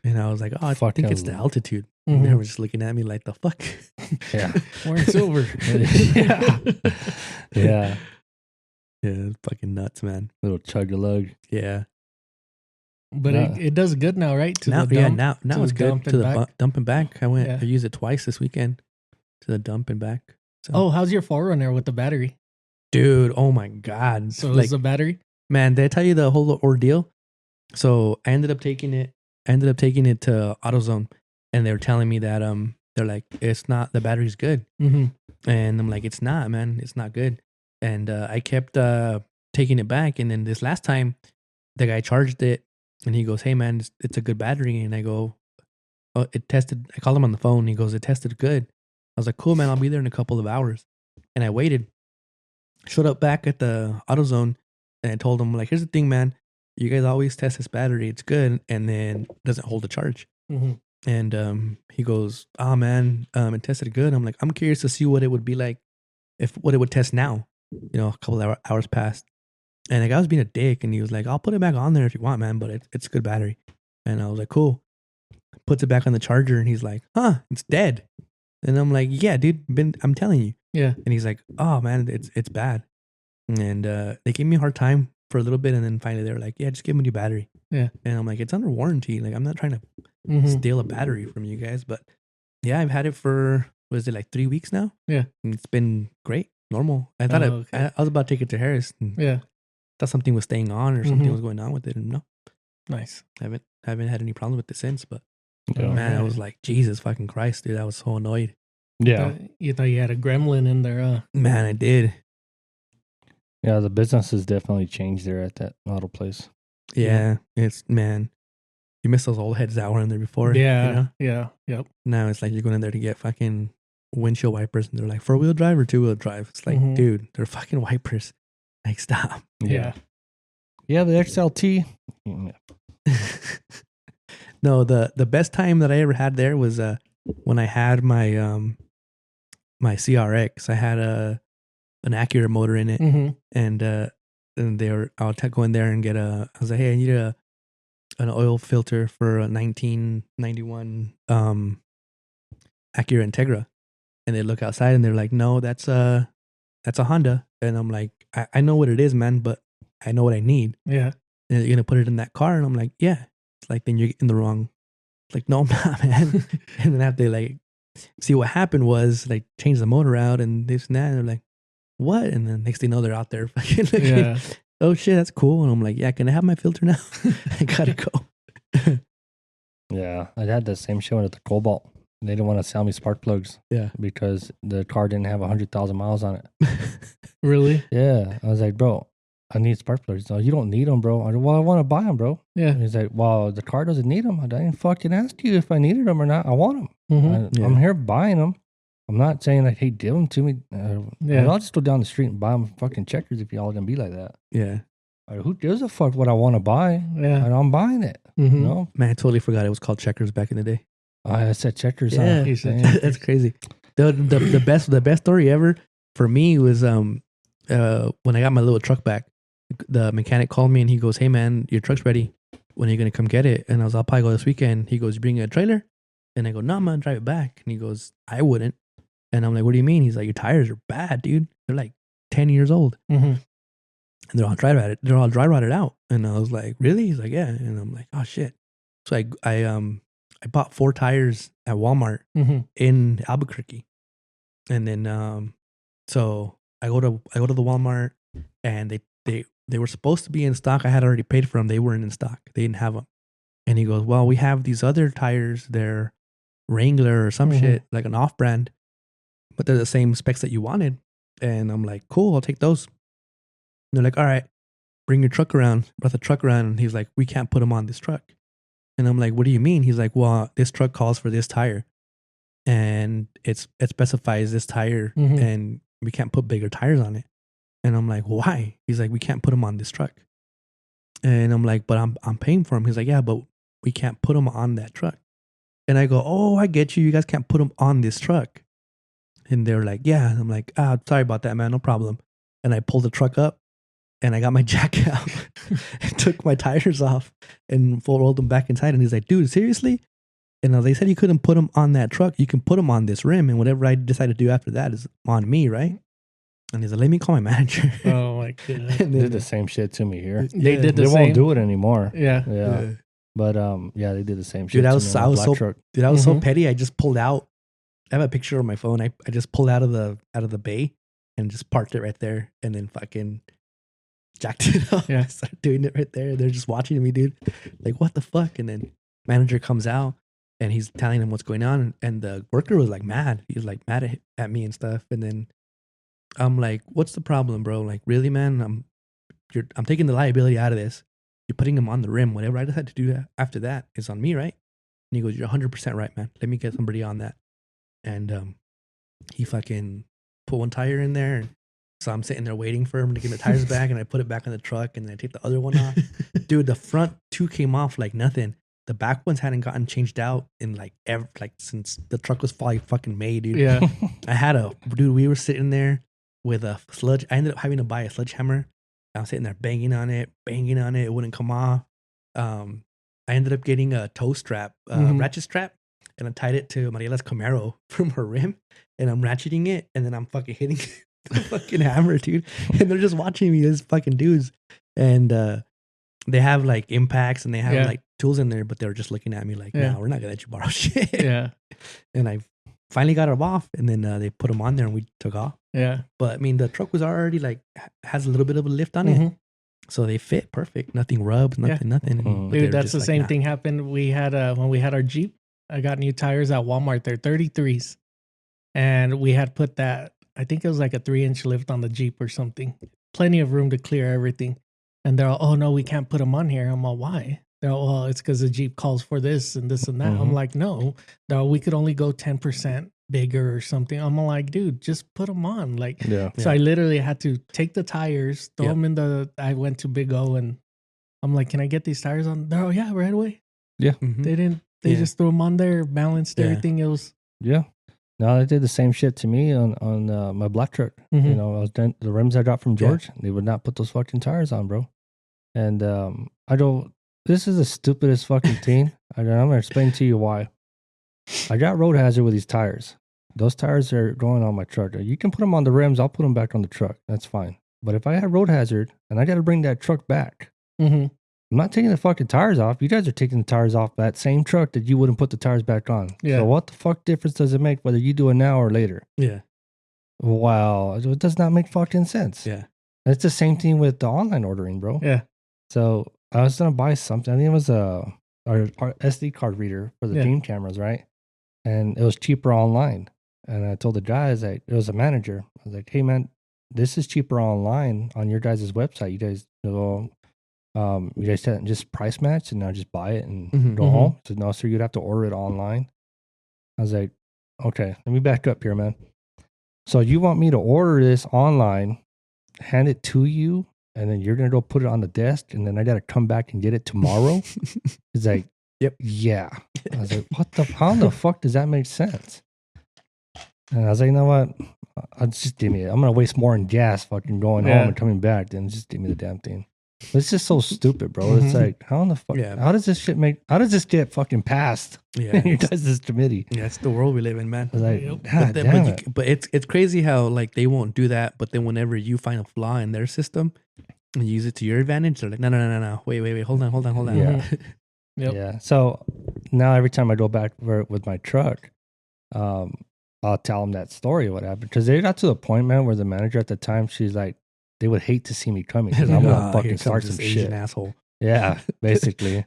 and I was like, oh, I think it's the
Fucking-
altitude.
Mhm.
And they were just looking at me like the fuck.
Yeah.
Wearing silver.
Yeah. Yeah.
Yeah, it's fucking nuts, man.
Little chug a lug.
Yeah.
But
Yeah.
it does good now, right? To
Now,
the
yeah,
dump,
now
to
it's
the
good
dump
to
and
the
back.
dump and back. I
Yeah.
I used it twice this weekend to the dump and back. So,
Oh, how's your Forerunner with the battery?
dude, oh my god.
So
Like,
is the battery?
man, did I tell you the whole ordeal? So I ended up taking it to AutoZone, and they were telling me that they're like, it's not, the battery's good.
Mm-hmm.
And I'm like, it's not, man. It's not good. And I kept taking it back. And then this last time, the guy charged it and he goes, hey, man, it's a good battery. And I go, oh, it tested. I called him on the phone. He goes, it tested good. I was like, cool, man. I'll be there in a couple of hours. And I waited. Showed up back at the AutoZone and I told him, like, here's the thing, man. You guys always test this battery. It's good. And then it doesn't hold a charge.
Mm-hmm.
And he goes, oh man, it tested good. I'm like, I'm curious to see what it would be like what it would test now. You know, a couple of hours passed. And the guy was being a dick and he was like, I'll put it back on there if you want, man, but it's a good battery. And I was like, cool. Puts it back on the charger and he's like, huh, it's dead. And I'm like, yeah, dude, I'm telling you.
Yeah.
And he's like, oh man, it's bad. And they gave me a hard time for a little bit, and then finally they were like, yeah, just give me a new battery.
Yeah.
And I'm like, it's under warranty. Like, I'm not trying to
Mm-hmm.
steal a battery from you guys, but yeah, I've had it for, was it like 3 weeks now?
Yeah.
And it's been great, normal. I thought
Oh, okay.
I was about to take it to Harris and
Yeah.
thought something was staying on or something
Mhm.
was going on with it, and no,
Nice.
I haven't had any problem with it since. But
Yeah.
man, I
Okay.
was like, Jesus fucking Christ, dude, I was so annoyed.
Yeah.
You thought you had a gremlin in there.
Man, I did.
Yeah. The business has definitely changed there at that auto place.
Yeah, it's, man, you miss those old heads that were in there before.
Yeah.
You know?
Yeah. Yep.
Now it's like you're going in there to get fucking windshield wipers, and they're like 4-wheel drive or 2-wheel drive. It's like,
Mhm.
dude, they're fucking wipers. Like, stop.
Yeah.
Yeah. The XLT. Yeah.
No, the best time that I ever had there was when I had my my CRX. I had an Acura motor in it,
Mm-hmm.
and they were, I'll go in there and get I was like, hey, I need an oil filter for a 1991 Acura Integra. And they look outside and they're like, no, that's a Honda. And I'm like, I know what it is, man, but I know what I need.
Yeah.
And you're gonna put it in that car? And I'm like, yeah. It's like, then you're in the wrong. It's like, no, I'm not, man. And then after they like see what happened was like change the motor out and this and that, and they're like, what? And then next thing you know, they're out there fucking looking,
Yeah.
oh shit, that's cool. And I'm like, yeah, can I have my filter now? I gotta go.
Yeah. I had the same shit with the Cobalt. They didn't want to sell me spark plugs.
Yeah.
Because the car didn't have 100,000 miles on it.
Really?
Yeah. I was like, bro, I need spark plugs. No, you don't need them, bro. I said, well, I want to buy them, bro.
Yeah.
And he's like, well, the car doesn't need them. I didn't fucking ask you if I needed them or not. I want them.
Mm-hmm.
I'm here buying them. I'm not saying like, hey, give them to me. I'll just go down the street and buy them fucking Checkers if y'all gonna be like that.
Yeah.
Who gives a fuck what I want to buy?
Yeah.
And I'm buying it.
Mm-hmm.
You know?
Man, I totally forgot it was called Checkers back in the day.
I said Checkers.
Yeah, that's crazy. The best story ever for me was when I got my little truck back. The mechanic called me and he goes, "Hey man, your truck's ready. When are you gonna come get it?" And I was, "I'll probably go this weekend." He goes, "You bring a trailer?" And I go, "No, I'm gonna drive it back." And he goes, "I wouldn't." And I'm like, "What do you mean?" He's like, "Your tires are bad, dude. They're like 10 years old."
Mm-hmm.
And they're all dry rotted out. And I was like, "Really?" He's like, "Yeah." And I'm like, "Oh shit." So I bought 4 tires at Walmart in Albuquerque. And then so I go to the Walmart and they were supposed to be in stock. I had already paid for them. They weren't in stock. They didn't have them. And he goes, "Well, we have these other tires. They're Wrangler or some shit, like an off-brand, but they're the same specs that you wanted." And I'm like, "Cool, I'll take those." And they're like, "All right, bring your truck around." Brought the truck around and he's like, "We can't put them on this truck." And I'm like, "What do you mean?" He's like, "Well, this truck calls for this tire and it specifies this tire and we can't put bigger tires on it." And I'm like, "Why?" He's like, "We can't put them on this truck." And I'm like, "But I'm paying for them." He's like, "Yeah, but we can't put them on that truck." And I go, "Oh, I get you. You guys can't put them on this truck." And they're like, "Yeah." And I'm like, "Sorry about that, man. No problem." And I pulled the truck up and I got my jack out and took my tires off and rolled them back inside. And he's like, "Dude, seriously?" And they said you couldn't put them on that truck. You can put them on this rim. And whatever I decide to do after that is on me, right? And he's like, "Let me call my manager."
Oh my god!
They did the same shit to me here.
They did the
They
same.
won't do it anymore.
Yeah.
But yeah, they did the same shit.
Dude, I
to
was
me on the
so
black truck.
dude, I was so petty. I just pulled out. I have a picture on my phone. I just pulled out of the bay and just parked it right there, and then fucking jacked it up.
Yeah.
I started doing it right there. They're just watching me, dude. Like, what the fuck? And then manager comes out and he's telling him what's going on, and the worker was like mad. He was like mad at me and stuff. And then I'm like, "What's the problem, bro? Like, really, man? I'm taking the liability out of this. You're putting them on the rim. Whatever I decide to do after that is on me, right?" And he goes, "You're 100% right, man. Let me get somebody on that." And he fucking put one tire in there. So I'm sitting there waiting for him to give the tires back, and I put it back in the truck, and then I take the other one off. Dude, the front 2 came off like nothing. The back ones hadn't gotten changed out in like since the truck was probably fucking made, dude.
Yeah.
We were sitting there with a sludge. I ended up having to buy a sledgehammer. I was sitting there banging on it. It wouldn't come off. I ended up getting a toe strap, ratchet strap, and I tied it to Mariela's Camaro from her rim, and I'm ratcheting it, and then I'm fucking hitting the fucking hammer, dude. And they're just watching me, these fucking dudes. And they have like impacts and they have like tools in there, but they're just looking at me like, "No, we're not gonna let you borrow shit."
Yeah.
And I finally got them off, and then they put them on there and we took off.
Yeah.
But I mean, the truck was already like, has a little bit of a lift on it. So they fit perfect. Nothing rubs, nothing. And
Dude, that's the same thing happened. We had when we had our Jeep, I got new tires at Walmart. They're 33s. And we had put that, I think it was like a 3-inch lift on the Jeep or something. Plenty of room to clear everything. And they're all, "Oh no, we can't put them on here." I'm all, "Why?" They're all, "Well, it's because the Jeep calls for this and this and that." I'm like, "No, we could only go 10% bigger or something." I'm like, "Dude, just put them on." Like, so I literally had to take the tires, throw them in I went to Big O and I'm like, "Can I get these tires on?" They're, "Oh yeah, right away."
Yeah.
They didn't, they just threw them on there, balanced everything. It was.
Yeah. No, they did the same shit to me on my black truck. You know, I was done, the rims I got from George, they would not put those fucking tires on, bro. And this is the stupidest fucking thing. I'm going to explain to you why. I got road hazard with these tires. Those tires are going on my truck. You can put them on the rims. I'll put them back on the truck. That's fine. But if I have road hazard and I got to bring that truck back, I'm not taking the fucking tires off. You guys are taking the tires off that same truck that you wouldn't put the tires back on.
Yeah.
So what the fuck difference does it make whether you do it now or later?
Yeah.
Wow. It does not make fucking sense.
Yeah.
It's the same thing with the online ordering, bro.
Yeah.
So I was going to buy something. I think it was our SD card reader for the Dream cameras, right? and it was cheaper online. And I told the guys, it was a manager. I was like, hey man, this is cheaper online on your guys' website. You guys just price match and now just buy it and go home. So no, sir, you'd have to order it online. I was like, okay, let me back up here, man. So you want me to order this online, hand it to you, and then you're gonna go put it on the desk, and then I gotta come back and get it tomorrow? He's like,
yep,
yeah. I was like, how the fuck does that make sense? And I was like, you know what? I'll just give me it. I'm gonna waste more in gas fucking going home and coming back than just give me the damn thing. But it's just so stupid, bro. It's like, how in the fuck? Yeah. How does this get fucking passed? Yeah, you guys this committee.
Yeah, it's the world we live in, man.
Like,
but it's crazy how like they won't do that, but then whenever you find a flaw in their system and use it to your advantage, they're like, no, wait, hold on.
Yeah, yeah. So now every time I go back with my truck, I'll tell them that story of what happened, because they got to the point, man, where the manager at the time, she's like, they would hate to see me coming because I'm gonna fucking start some shit.
Asshole.
Yeah, basically.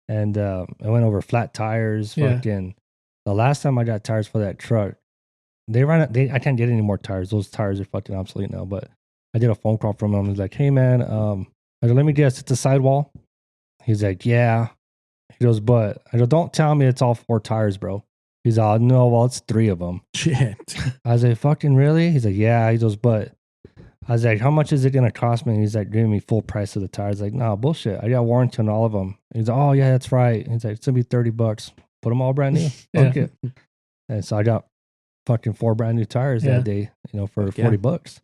And I went over flat tires. Fucking the last time I got tires for that truck, I can't get any more tires. Those tires are fucking obsolete now. But I did a phone call from him. He's like, hey man, I go, let me guess, it's a sidewall. He's like, yeah. He goes, but I go, don't tell me it's all 4 tires, bro. He's like, no, well, it's 3 of them.
Shit.
I was like, fucking really? He's like, yeah. He goes, but I was like, how much is it going to cost me? And he's like, giving me full price of the tires. Like, no, bullshit. I got warranty on all of them. He's like, oh, yeah, that's right. He's like, it's going to be $30. Put them all brand new. Fuck it. And so I got fucking 4 brand new tires that day, for $40.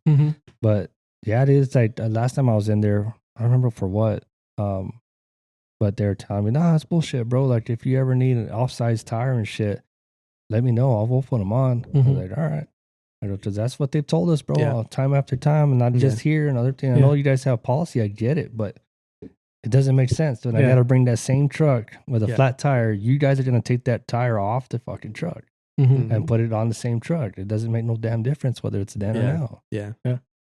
Mm-hmm.
But yeah, it is like last time I was in there, I don't remember for what. But they were telling me, nah, it's bullshit, bro. Like, if you ever need an off-size tire and shit, let me know. We'll put them on. Mm-hmm. I was like, all right. Because that's what they've told us, bro, time after time, and not just here and other things. I know you guys have policy, I get it, but it doesn't make sense. When I got to bring that same truck with a flat tire, you guys are going to take that tire off the fucking truck and put it on the same truck. It doesn't make no damn difference whether it's then or now.
Yeah.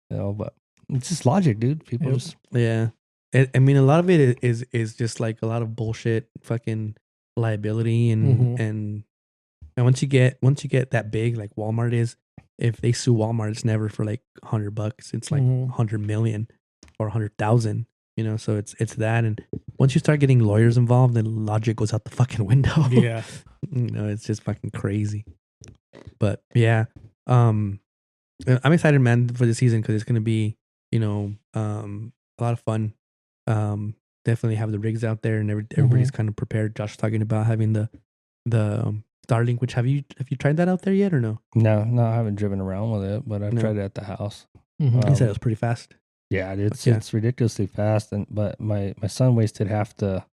But it's just logic, dude. People just...
Yeah. I mean, a lot of it is just like a lot of bullshit fucking liability and once you get that big, like Walmart is, if they sue Walmart, it's never for like $100. It's like 100 million or 100,000, so it's that. And once you start getting lawyers involved, then logic goes out the fucking window.
Yeah.
It's just fucking crazy. But yeah, I'm excited, man, for the season, because it's going to be, a lot of fun. Definitely have the rigs out there and everybody's kind of prepared. Josh was talking about having the Starlink, which have you tried that out there yet or no?
No, I haven't driven around with it, but I've tried it at the house.
Mm-hmm. He said it was pretty fast.
Yeah, it's ridiculously fast, but my son wasted half the.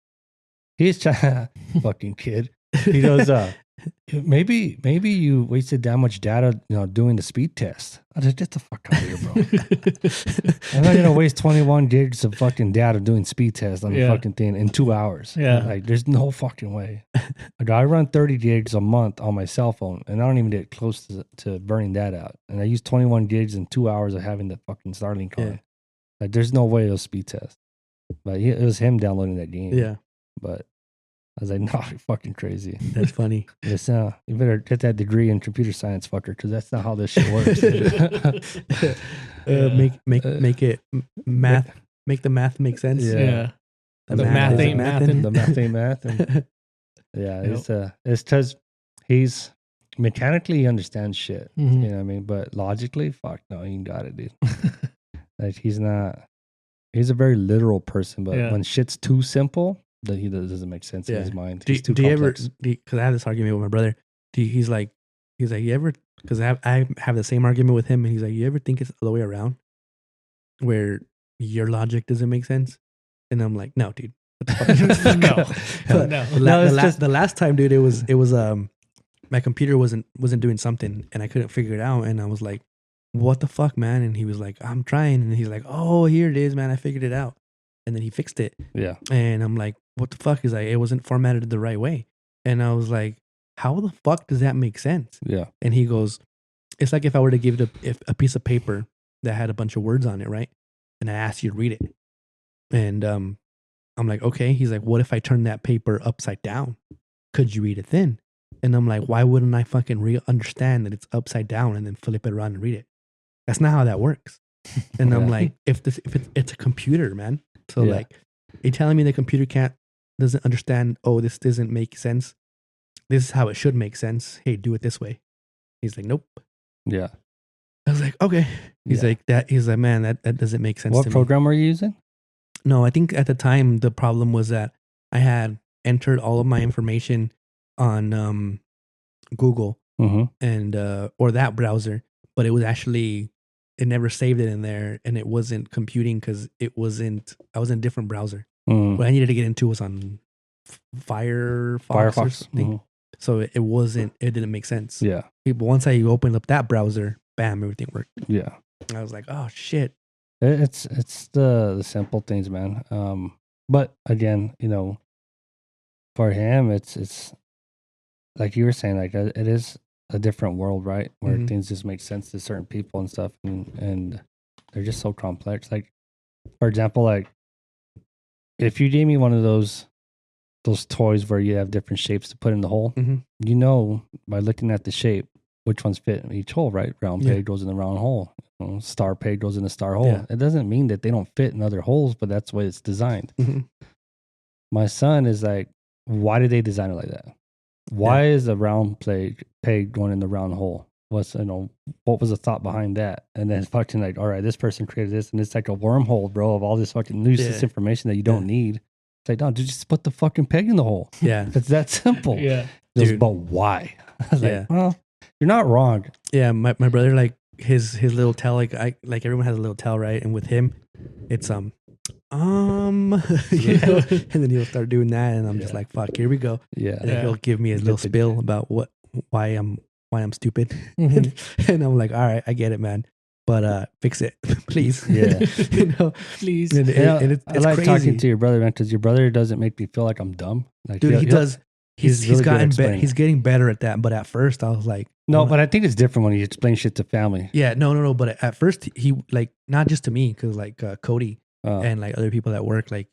He's trying, fucking kid. He goes, maybe you wasted that much data, doing the speed test. I just get the fuck out of here, bro. I'm not gonna waste 21 gigs of fucking data doing speed tests on the fucking thing in 2 hours.
Yeah,
like there's no fucking way. I run 30 gigs a month on my cell phone, and I don't even get close to burning that out. And I use 21 gigs in 2 hours of having the fucking Starlink on. Yeah. Like there's no way it'll speed test. But it was him downloading that game.
Yeah,
but. I was like, no, you're fucking crazy.
That's funny.
Yes, you better get that degree in computer science, fucker, because that's not how this shit works.
Make it math. Make the math make sense.
Yeah. The math ain't mathin'.
The math ain't math. It's because he's mechanically he understands shit. You know what I mean? But logically, fuck no, he ain't got it, dude. Like he's not. He's a very literal person, but when shit's too simple. That he doesn't make sense in his mind. He's too complex.
Because I have this argument with my brother. He's like, you ever? Because I have the same argument with him, and he's like, you ever think it's the other way around, where your logic doesn't make sense? And I'm like, no, dude. The last time, dude, it was my computer wasn't doing something, and I couldn't figure it out, and I was like, what the fuck, man? And he was like, I'm trying, and he's like, oh, here it is, man. I figured it out. And then he fixed it.
Yeah.
And I'm like, what the fuck? He's like, it wasn't formatted the right way. And I was like, how the fuck does that make sense?
Yeah.
And he goes, it's like if I were to give a piece of paper that had a bunch of words on it, right? And I asked you to read it. And I'm like, okay. He's like, what if I turn that paper upside down? Could you read it then? And I'm like, why wouldn't I fucking understand that it's upside down and then flip it around and read it? That's not how that works. And I'm like, if it's a computer, man. So like, you're telling me the computer doesn't understand, oh, this doesn't make sense. This is how it should make sense. Hey, do it this way. He's like, nope.
Yeah.
I was like, okay. He's like, man, that doesn't make sense to me.
What program were you using?
No, I think at the time the problem was that I had entered all of my information on Google and or that browser, but it was actually, it never saved it in there, and it wasn't computing because I was in a different browser. What I needed to get into was on Firefox or something. So it didn't make sense.
Yeah.
But once I opened up that browser, bam, everything worked.
Yeah.
I was like, oh shit.
It's the simple things, man. But again, for him, it's like you were saying, like it is a different world, right? Where things just make sense to certain people and stuff, and they're just so complex. Like, for example, like if you gave me one of those toys where you have different shapes to put in the hole, by looking at the shape, which ones fit in each hole, right? Round peg goes in the round hole. Star peg goes in the star hole. Yeah. It doesn't mean that they don't fit in other holes, but that's the way it's designed. My son is like, why did they design it like that? Why is a round peg going in the round hole? What was the thought behind that? And then fucking like, all right, this person created this, and it's like a wormhole, bro, of all this fucking useless information that you don't need. It's like, no, dude, just put the fucking peg in the hole.
Yeah.
It's that simple.
Yeah.
But why? I was like, well, you're not wrong.
Yeah, my brother, like his little tell, like everyone has a little tell, right? And with him, it's and then he'll start doing that, and I'm just like, fuck, here we go.
Yeah.
And then he'll give me a little spill about why I'm stupid. And I'm like, all right, I get it, man. But fix it, please.
Yeah.
Please.
And it's I like crazy talking to your brother, man, because your brother doesn't make me feel like I'm dumb. Like,
dude, he does. He's really gotten better. He's getting better at that. But at first, I was like,
no. But I think it's different when you explain shit to family.
Yeah, no. But at first, he like, not just to me, because like Cody and like other people at work, like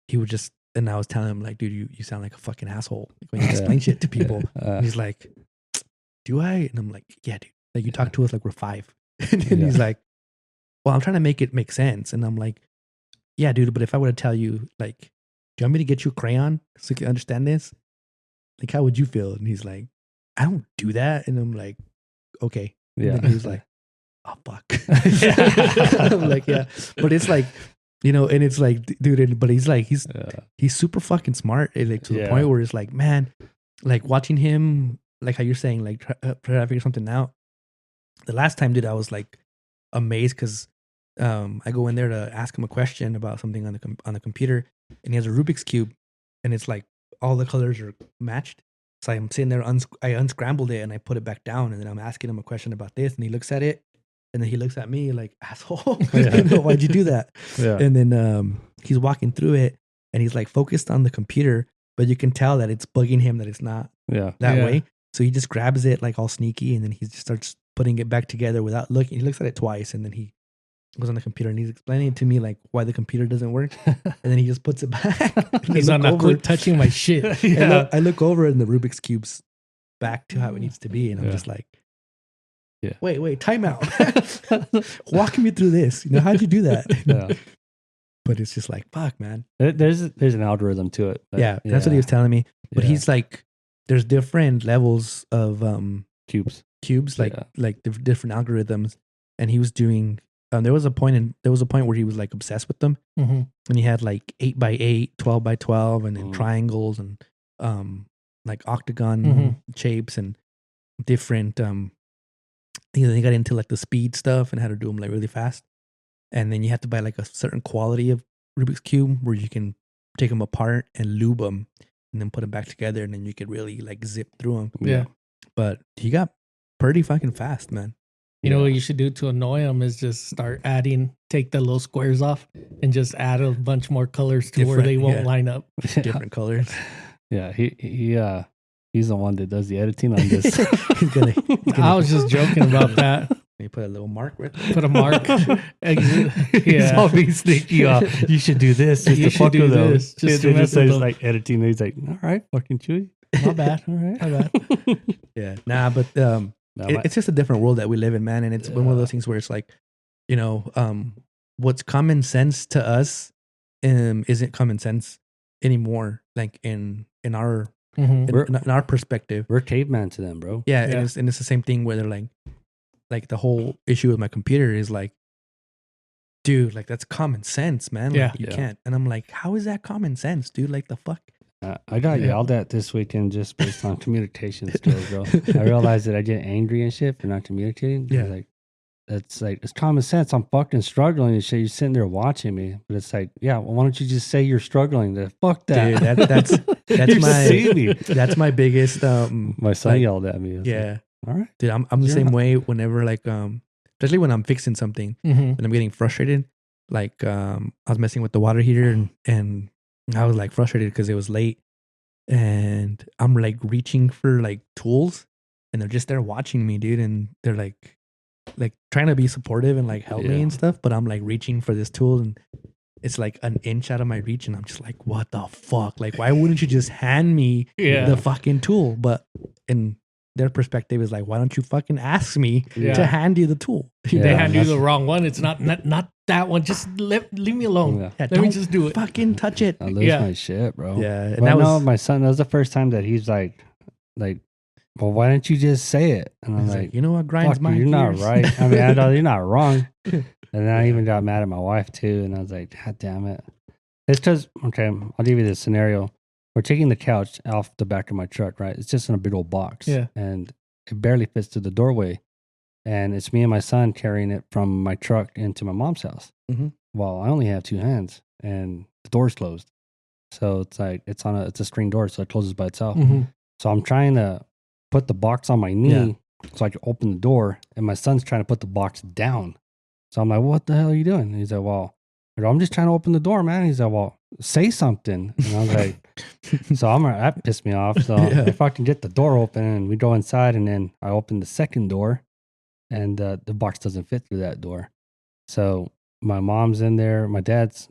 he would just, and I was telling him like, dude, you sound like a fucking asshole when you explain shit to people. And he's like, do I? And I'm like, yeah, dude. Like you talk to us like we're 5. And then he's like, well, I'm trying to make it make sense. And I'm like, yeah, dude. But if I were to tell you, like, do you want me to get you a crayon so you can understand this? Like, how would you feel? And he's like, I don't do that. And I'm like, okay.
Yeah.
And he was like, oh, fuck. I'm like, yeah. But it's like, and it's like, dude, but he's like, he's super fucking smart. Like to the point where it's like, man, like watching him, like how you're saying, like try to figure something out. The last time, dude, I was like amazed because I go in there to ask him a question about something on the computer, and he has a Rubik's Cube, and it's like, all the colors are matched. So I'm sitting there, I unscrambled it and I put it back down, and then I'm asking him a question about this, and he looks at it, and then he looks at me like, asshole, why'd you do that? Yeah. And then he's walking through it, and he's like focused on the computer, but you can tell that it's bugging him that it's not that way. So he just grabs it like all sneaky, and then he just starts putting it back together without looking. He looks at it twice, and then he goes on the computer and he's explaining to me like why the computer doesn't work, and then he just puts it back.
He's not quit touching my shit.
I look over and the Rubik's Cube's back to how it needs to be, and I'm just like, wait, time out. Walk me through this. How'd you do that? But it's just like, fuck, man.
There's an algorithm to it.
That's what he was telling me. But he's like, there's different levels of
cubes,
like different algorithms, and he was doing. There was a point where he was like obsessed with them, and he had like 8x8, 12x12, and then triangles and like octagon shapes and different. They got into like the speed stuff and how to do them like really fast, and then you have to buy like a certain quality of Rubik's Cube where you can take them apart and lube them and then put them back together, and then you could really like zip through them.
Yeah,
but he got pretty fucking fast, man.
You know what you should do to annoy him is just start take the little squares off and just add a bunch more colors to where they won't line up.
Different colors.
Yeah, he's the one that does the editing on this.
I was just joking about that.
You put a little mark with
Put a mark.
He's all being sneaky. You should do this.
You should do this.
Just to mess with like editing. He's like, all right, fucking Chewy.
My bad. All right. My bad.
Yeah. Nah, but it's just a different world that we live in, man. And it's one of those things where it's like, you know, what's common sense to us isn't common sense anymore. Like in our in our perspective,
we're caveman to them, bro.
Yeah, and it's the same thing where they're like the whole issue with my computer is like, dude, like that's common sense, man. Like, you can't. And I'm like, how is that common sense, dude? Like the fuck.
I got yelled at this weekend just based on communication skills, bro. I realized that I get angry and shit for not communicating.
Yeah.
Like, it's common sense. I'm fucking struggling and shit. You're sitting there watching me. But it's like, yeah, well, why don't you just say you're struggling? Fuck that.
Dude, that's my biggest
my son yelled at me.
Yeah.
Like, all right.
Dude, I'm the same way whenever like especially when I'm fixing something and I'm getting frustrated. Like I was messing with the water heater and I was like frustrated because it was late and I'm like reaching for like tools and they're just there watching me, dude, and they're like trying to be supportive and like help me and stuff, but I'm like reaching for this tool and it's like an inch out of my reach and I'm just like, what the fuck? Like, why wouldn't you just hand me the fucking tool? But in their perspective is like, why don't you fucking ask me to hand you the tool?
They hand you the wrong one. It's not that one. Just leave me alone.
Yeah,
Let me just do it.
Fucking touch it.
I lose my shit, bro.
Yeah.
And that was my son. That was the first time that he's like, well, why don't you just say it? And I'm like,
you know what grinds my
gears?
Not
right. I mean, I know you're not wrong. And then I even got mad at my wife too. And I was like, God damn it. It's because, okay, I'll give you this scenario. We're taking the couch off the back of my truck, right? It's just in a big old box.
Yeah.
And it barely fits to the doorway. And it's me and my son carrying it from my truck into my mom's house.
Mm-hmm.
Well, I only have two hands and the door's closed. So it's like, it's a screen door. So it closes by itself.
Mm-hmm.
So I'm trying to put the box on my knee so I can open the door. And my son's trying to put the box down. So I'm like, what the hell are you doing? And he's like, well, I'm just trying to open the door, man. He's like, well, say something. And I was like, so that pissed me off. So I fucking get the door open and we go inside and then I open the second door and the box doesn't fit through that door. So my mom's in there. My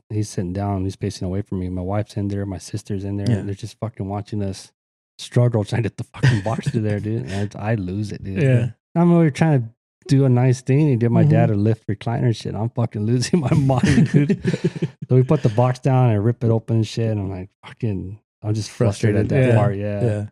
he's sitting down. He's facing away from me. My wife's in there. My sister's in there. And they're just fucking watching us struggle trying to get the fucking box through there, dude. And I lose it, dude.
Yeah.
I mean, we were trying to do a nice thing. He did my dad a lift recliner and shit. I'm fucking losing my mind, dude. So we put the box down and rip it open and shit. And I'm like, I'm just frustrated at that part. Yeah.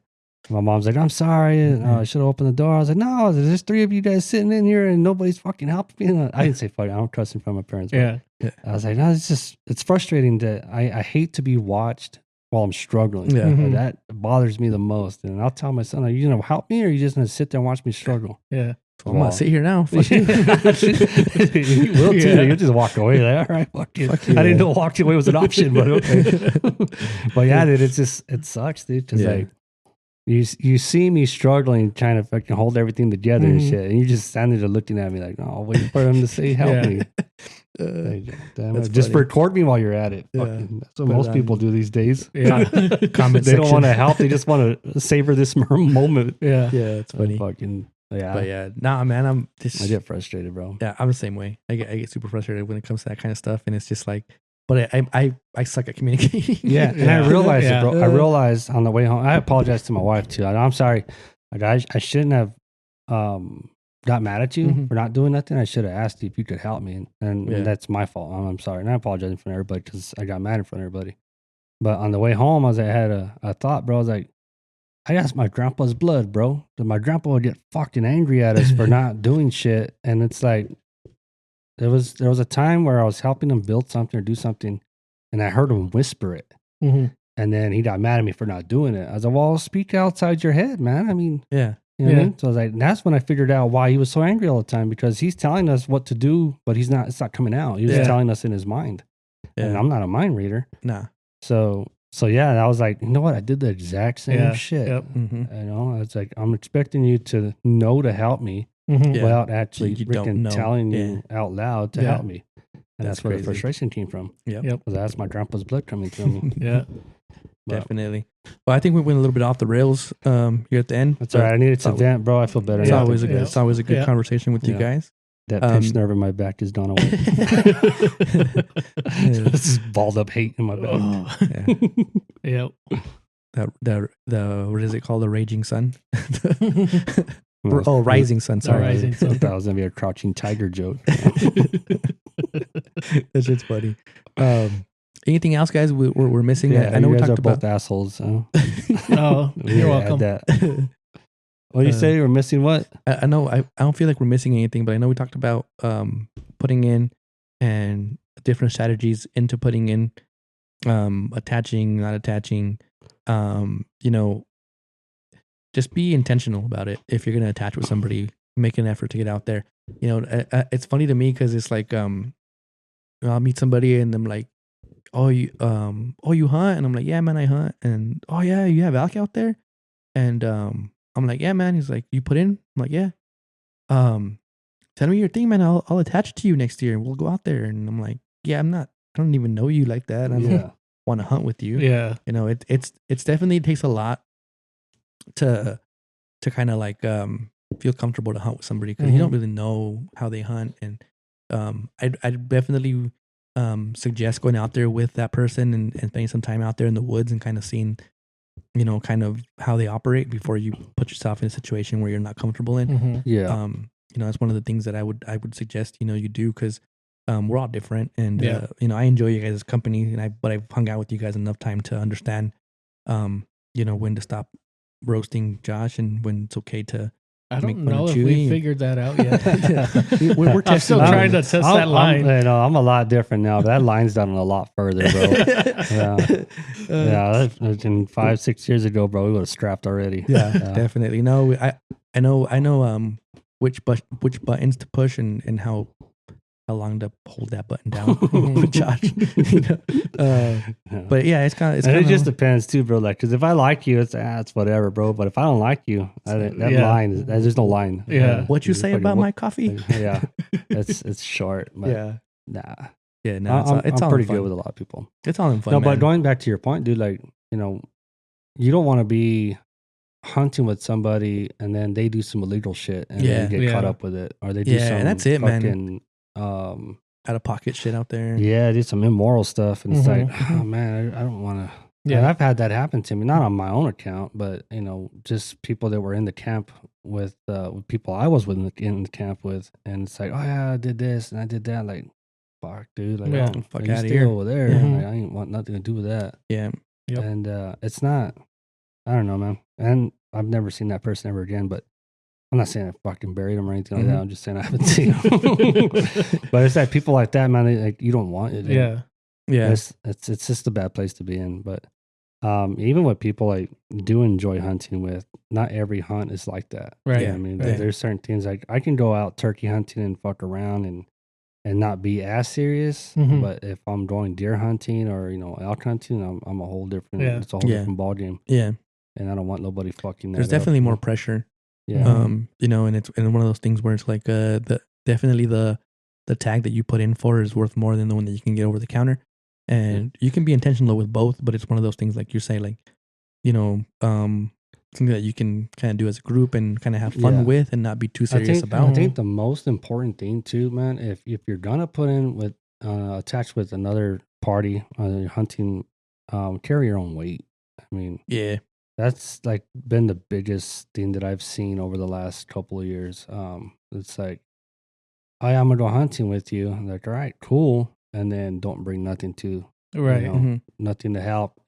My mom's like, I'm sorry. I should have opened the door. I was like, no, there's three of you guys sitting in here and nobody's fucking helping me. I didn't say fuck. I don't trust him from my parents.
Yeah.
I was like, no, it's frustrating that I hate to be watched while I'm struggling.
Yeah.
That bothers me the most. And I'll tell my son, are you going to help me or are you just going to sit there and watch me struggle?
Yeah.
I'm going to sit here now.
You will too. Yeah. You'll just walk away. Like, all right, fuck you. I didn't know walking away was an option, but okay. But yeah, dude, it sucks, dude. Because like, you see me struggling, trying to fucking hold everything together and shit, and you just standing there looking at me like, no, waiting for him to say help me. Like, just record me while you're at it. That's what most people do these days.
Yeah. Comment
they don't want to help. They just want to savor this moment.
Yeah, it's funny.
Fucking
but nah, man,
I get frustrated, bro.
Yeah, I'm the same way. I get super frustrated when it comes to that kind of stuff, and it's just like, but I suck at communicating.
Yeah, and I realized it, bro. I realized on the way home. I apologize to my wife too. I'm sorry. I shouldn't have got mad at you for not doing nothing. I should have asked you if you could help me, and that's my fault. I'm sorry, and I apologize in front of everybody because I got mad in front of everybody. But on the way home, I had a thought, bro. I was like, I asked my grandpa's blood, bro. That my grandpa would get fucking angry at us for not doing shit, and it's like. There was a time where I was helping him build something or do something, and I heard him whisper it. And then he got mad at me for not doing it. I was like, well, speak outside your head, man. I mean, you know what I mean? So I was like, that's when I figured out why he was so angry all the time, because he's telling us what to do, but it's not coming out. He was telling us in his mind. And I'm not a mind reader.
Nah.
So yeah, I was like, you know what? I did the exact same shit.
Yep.
You know, it's like, I'm expecting you to know to help me. Without actually freaking telling you out loud to help me. And that's where the frustration came from.
Yep.
Because that's my grandpa's blood coming through me.
Definitely. Well, I think we went a little bit off the rails here at the end.
That's all right. I needed to vent, bro. I feel better.
It's always a good conversation with you guys.
That pinched nerve in my back is gone away. This is balled up hate in my back.
Yep.
what is it called? The Raging Sun. Rising Sun. Sorry,
Rising Sun.
That was gonna be a Crouching Tiger joke.
That shit's funny. Anything else, guys? We're missing.
Yeah,
I know
you
we
guys
talked
are
about
both assholes.
Oh,
We
you're
had
welcome.
that. What do you say? We're missing what?
I know. I don't feel like we're missing anything, but I know we talked about putting in and different strategies into putting in, attaching, not attaching. Just be intentional about it. If you're gonna attach with somebody, make an effort to get out there. It's funny to me because it's like I'll meet somebody and I'm like, you hunt? And I'm like, yeah, man, I hunt. And oh yeah, you have elk out there? And I'm like, yeah, man. He's like, you put in? I'm like, yeah. Send me your thing, man. I'll attach it to you next year and we'll go out there. And I'm like, yeah, I don't even know you like that. I don't want to hunt with you.
Yeah.
It's definitely takes a lot to kind of like feel comfortable to hunt with somebody because you don't really know how they hunt. And I'd definitely suggest going out there with that person and spending some time out there in the woods and kind of seeing, kind of how they operate before you put yourself in a situation where you're not comfortable in.
Mm-hmm.
Yeah.
That's one of the things that I would suggest, you do because we're all different. And,
Yeah.
I enjoy you guys' company but I've hung out with you guys enough time to understand, when to stop roasting Josh and when it's okay to
I
make
don't
fun
know
of
if
Chewy
we
and-
figured that out yet.
we're
I'm
testing
still
it.
trying to test that line.
I'm a lot different now. But that line's down a lot further, bro. Yeah. In 5-6 years ago, bro, we would have strapped already.
Yeah, definitely. No, I know which buttons to push and how long to hold that button down with Josh. But yeah, it's kind of
it just depends too, bro. Like, because if I like you, it's whatever, bro. But if I don't like you, line there's no line.
Yeah.
what you say about my coffee?
Yeah, it's short. But nah.
Yeah, no, it's
I'm
all
pretty
in fun.
good with a lot of people.
It's all in fun.
No,
man.
but going back to your point, dude, like, you don't want to be hunting with somebody and then they do some illegal shit and then you get caught up with it, or they do some
that's it,
fucking,
man. Out of pocket shit out there.
Yeah, do some immoral stuff, and it's like, oh man, I don't want to. Yeah, I've had that happen to me, not on my own account, but just people that were in the camp with people I was in the camp with, and it's like, oh yeah, I did this and I did that, like, fuck, dude, like,
fuck
you
out of
stay
here
over there. Like, I ain't want nothing to do with that.
Yeah,
and it's not. I don't know, man, and I've never seen that person ever again, but. I'm not saying I fucking buried him or anything like that. I'm just saying I haven't seen him. But it's that people like that, man. Like, you don't want it.
Yeah.
It's just a bad place to be in. But even with people like do enjoy hunting with, not every hunt is like that.
Right.
You know what I mean, there's certain things like I can go out turkey hunting and fuck around and not be as serious. But if I'm going deer hunting or elk hunting, I'm a whole different. It's a whole different ball game.
Yeah.
And I don't want nobody fucking.
There's definitely more pressure.
Yeah.
And it's one of those things where it's like definitely the tag that you put in for is worth more than the one that you can get over the counter. And you can be intentional with both, but it's one of those things like you're saying, like, something that you can kind of do as a group and kind of have fun with and not be too serious about.
I think the most important thing too, man, if you're gonna put in with attached with another party hunting, carry your own weight. I mean, that's like been the biggest thing that I've seen over the last couple of years. It's like, I'm gonna go hunting with you. I'm like, all right, cool. And then don't bring nothing to, nothing to help.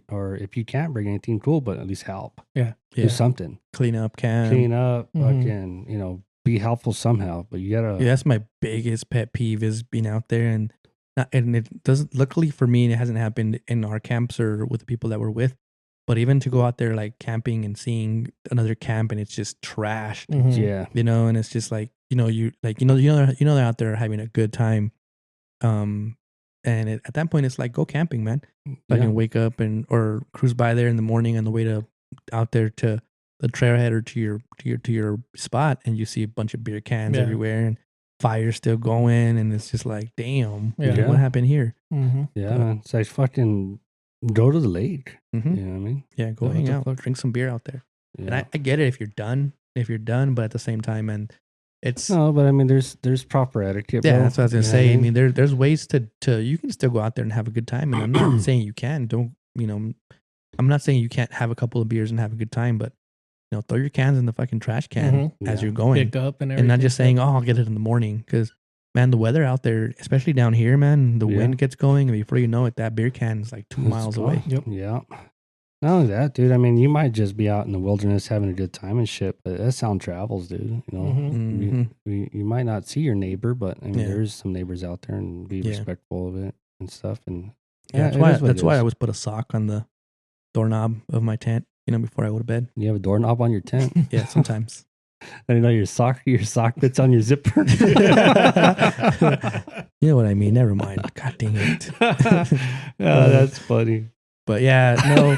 Or if you can't bring anything, cool, but at least help. Do something.
Clean up,
fucking, be helpful somehow. But you gotta.
Yeah, that's my biggest pet peeve is being out there and it doesn't. Luckily for me, it hasn't happened in our camps or with the people that we're with. But even to go out there like camping and seeing another camp and it's just trashed, and it's just like they're out there having a good time, and at that point it's like go camping, man. I can wake up or cruise by there in the morning on the way to out there to the trailhead or to your spot, and you see a bunch of beer cans everywhere and fire still going, and it's just like, damn, what happened here?
Yeah, man. It's like fucking. Go to the lake. You know what I mean?
Yeah, go hang out. Drink some beer out there. Yeah. And I get it if you're done, but at the same time, and it's
no, but I mean, there's proper etiquette.
Yeah,
bro.
that's what I was gonna say. I mean, there's ways to you can still go out there and have a good time, and I'm not saying you can. Don't I'm not saying you can't have a couple of beers and have a good time, but throw your cans in the fucking trash can as you're going.
Pick up and everything.
And not just saying, "Oh, I'll get it in the morning," because man, the weather out there, especially down here, man, the wind gets going, and before you know it, that beer can is like 2 miles away.
Yep. Yeah. Not only that, dude. I mean, you might just be out in the wilderness having a good time and shit, but that sound travels, dude. You might not see your neighbor, but I mean, there's some neighbors out there, and be respectful of it and stuff. And
that's why I always put a sock on the doorknob of my tent, before I go to bed.
You have a doorknob on your tent?
Yeah, sometimes.
I didn't know your sock fits on your zipper.
You know what I mean? Never mind. God dang it.
That's funny.
But yeah, no,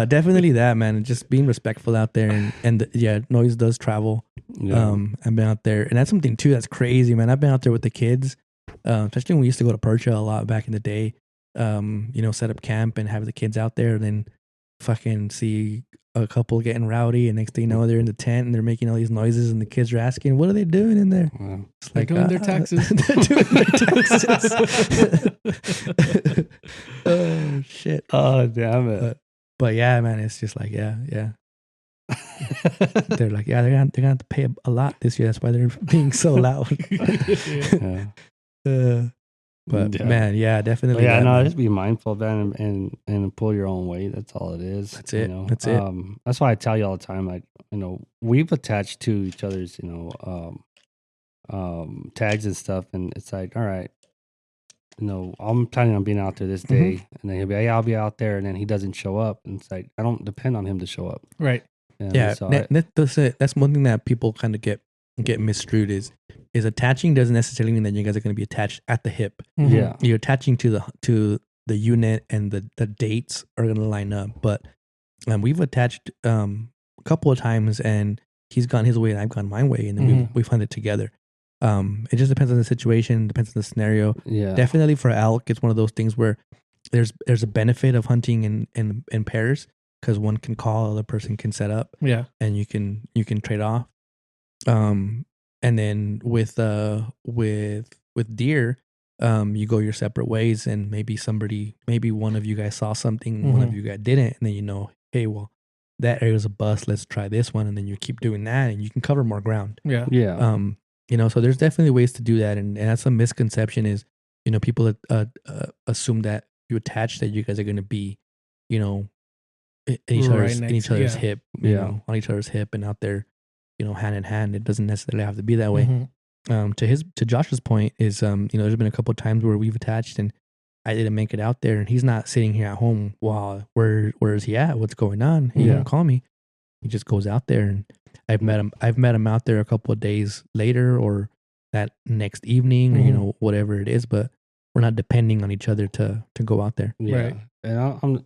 definitely that, man. Just being respectful out there, and noise does travel.
Yeah.
I've been out there, and that's something too that's crazy, man. I've been out there with the kids, especially when we used to go to Percha a lot back in the day. Set up camp and have the kids out there, and then fucking see a couple getting rowdy, and next thing you know, they're in the tent and they're making all these noises, and the kids are asking, "What are they doing in there?"
Wow.
It's
like doing their taxes.
They're doing their taxes. Oh shit!
Oh damn it!
But yeah, man, it's just like yeah. They're like, they're gonna have to pay a lot this year. That's why they're being so loud. But man, definitely.
But no, just be mindful, man, and pull your own weight. That's all it is.
That's it. That's it.
That's why I tell you all the time, like, we've attached to each other's, tags and stuff, and it's like, all right, I'm planning on being out there this day, and then he'll be, hey, I'll be out there, and then he doesn't show up, and it's like, I don't depend on him to show up.
Right.
So that's one thing that people kind of get misconstrued is attaching doesn't necessarily mean that you guys are going to be attached at the hip.
Mm-hmm. Yeah,
you're attaching to the unit, and the dates are going to line up. But we've attached a couple of times, and he's gone his way and I've gone my way, and then we've hunted together. It just depends on the situation, depends on the scenario.
Yeah,
definitely for elk, it's one of those things where there's a benefit of hunting in pairs, because one can call, the other person can set up.
Yeah,
and you can trade off. And then with deer, you go your separate ways, and maybe one of you guys saw something, one of you guys didn't, and then hey, well, that area's a bust. Let's try this one, and then you keep doing that, and you can cover more ground.
Yeah,
yeah.
So there's definitely ways to do that, and that's a misconception. Is people assume that you attach that you guys are going to be, in each other's hip, on each other's hip, and out there, hand in hand. It doesn't necessarily have to be that way. To Josh's point is, there's been a couple of times where we've attached and I didn't make it out there, and he's not sitting here at home. Wow, where is he at? What's going on? He didn't call me. He just goes out there, and I've met him out there a couple of days later, or that next evening, or whatever it is. But we're not depending on each other to go out there.
Yeah. Right. And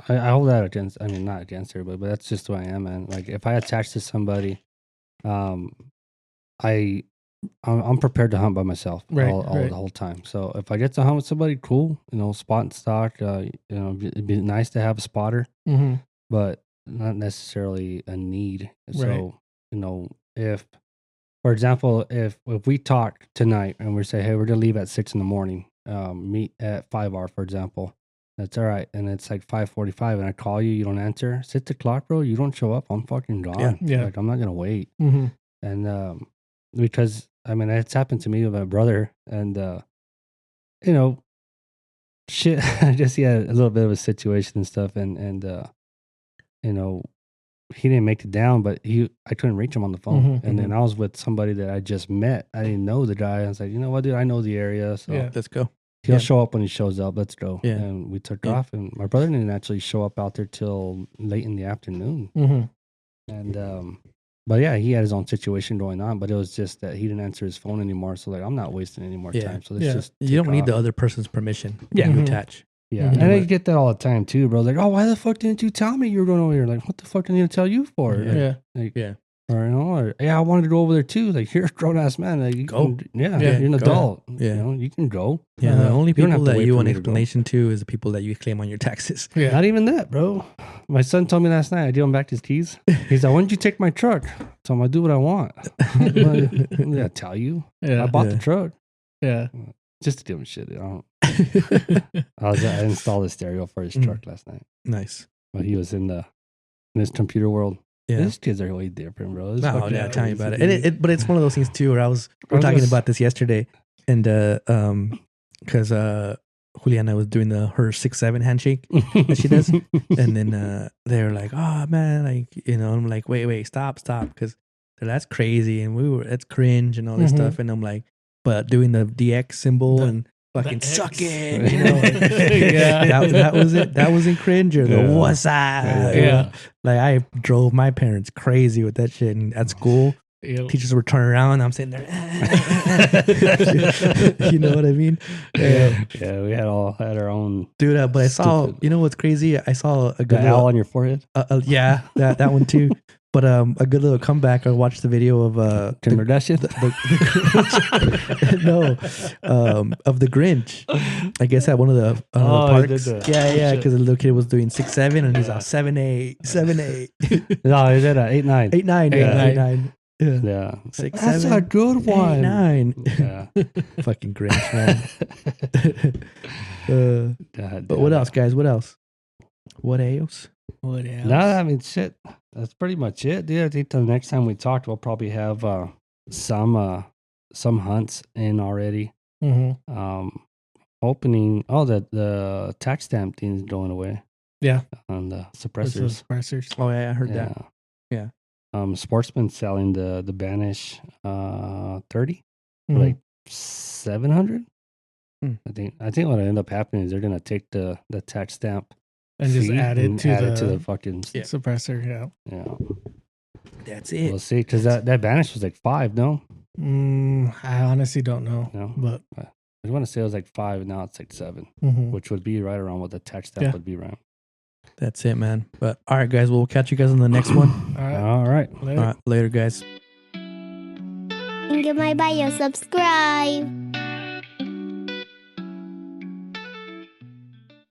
I hold that against. I mean, not against everybody, but that's just who I am, man. Like, if I attach to somebody, I'm prepared to hunt by myself the whole time. So if I get to hunt with somebody, cool. Spot and stock. It'd be nice to have a spotter, but not necessarily a need.
Right.
So if, for example, if we talk tonight and we say, hey, we're gonna leave at 6 a.m, meet at 5R, for example. That's all right. And it's like 5:45 and I call you, you don't answer. Set the clock, bro. You don't show up, I'm fucking gone.
Yeah.
Like, I'm not going to wait. And because, I mean, it's happened to me with my brother. And, shit, I just had a little bit of a situation and stuff. And he didn't make it down, but I couldn't reach him on the phone. And then I was with somebody that I just met. I didn't know the guy. I was like, you know what, dude, I know the area. So
let's go.
He'll show up when he shows up. Let's go.
Yeah.
And we took off. And my brother didn't actually show up out there till late in the afternoon. And, but yeah, he had his own situation going on, but it was just that he didn't answer his phone anymore. So like, I'm not wasting any more time. So let's just,
you don't need the other person's permission to attach.
Yeah. And I get that all the time too, bro. Like, oh, why the fuck didn't you tell me you were going over here? Like, what the fuck did I need to tell you for? Or I wanted to go over there too. Like, you're a grown ass man. Like, you
go.
You're an adult.
Yeah.
You can go.
Yeah. The only people that you want explanation to is the people that you claim on your taxes.
Yeah. Not even that, bro. My son told me last night, I gave him back his keys. He's like, why didn't you take my truck? So I'm like, I do what I want. I'm gonna tell you. Yeah. I bought the truck.
Yeah.
Just to give him shit. I installed a stereo for his truck last night.
Nice.
But he was in this computer world.
Yeah.
These kids are way different, bro.
Oh yeah, tell me about it. And but it's one of those things too where we're talking about this yesterday, and because Juliana was doing her 6-7 handshake that she does, and then they were like, "Oh man," like I'm like, "Wait, stop," because that's crazy, and that's cringe and all this stuff, and I'm like, but doing the DX symbol and fucking suck it, yeah, that was it. That wasn't cringe or the what's that?
Yeah.
Like I drove my parents crazy with that shit, and at school. Yep. Teachers were turning around. I'm sitting there. You know what I mean?
Yeah, we had our own.
Dude, but I saw. You know what's crazy? I saw a good
owl on your forehead.
Yeah, that one too. But a good little comeback. I watched the video of
Kim Kardashian.
Of the Grinch. I guess at one of the parks. Yeah, because the little kid was doing 6-7 and he's 7-8, 7-8.
No, he's at 8-9.
8-9. 8-9.
Yeah.
6,
That's
7,
a good one.
8-9.
Yeah.
Fucking Grinch, man. But what else, guys? What else? What else?
No, I mean, shit. That's pretty much it, dude. I think the next time we talk, we'll probably have some hunts in already.
Mm-hmm.
Opening. Oh, the tax stamp thing is going away.
Yeah.
On the suppressors.
Oh yeah, I heard that. Yeah.
Sportsman selling the Banish 30 for like 700. I think what end up happening is they're gonna take the tax stamp
and just add it to
the fucking
suppressor.
Yeah.
That's it.
We'll see, because that Banish was like 5. No.
I honestly don't know.
No,
but
I want to say it was like 5. Now it's like 7, which would be right around what the tax stamp would be around.
That's it, man. But all right, guys, we'll catch you guys on the next one.
All right.
Later, guys.
Link in my bio. Subscribe.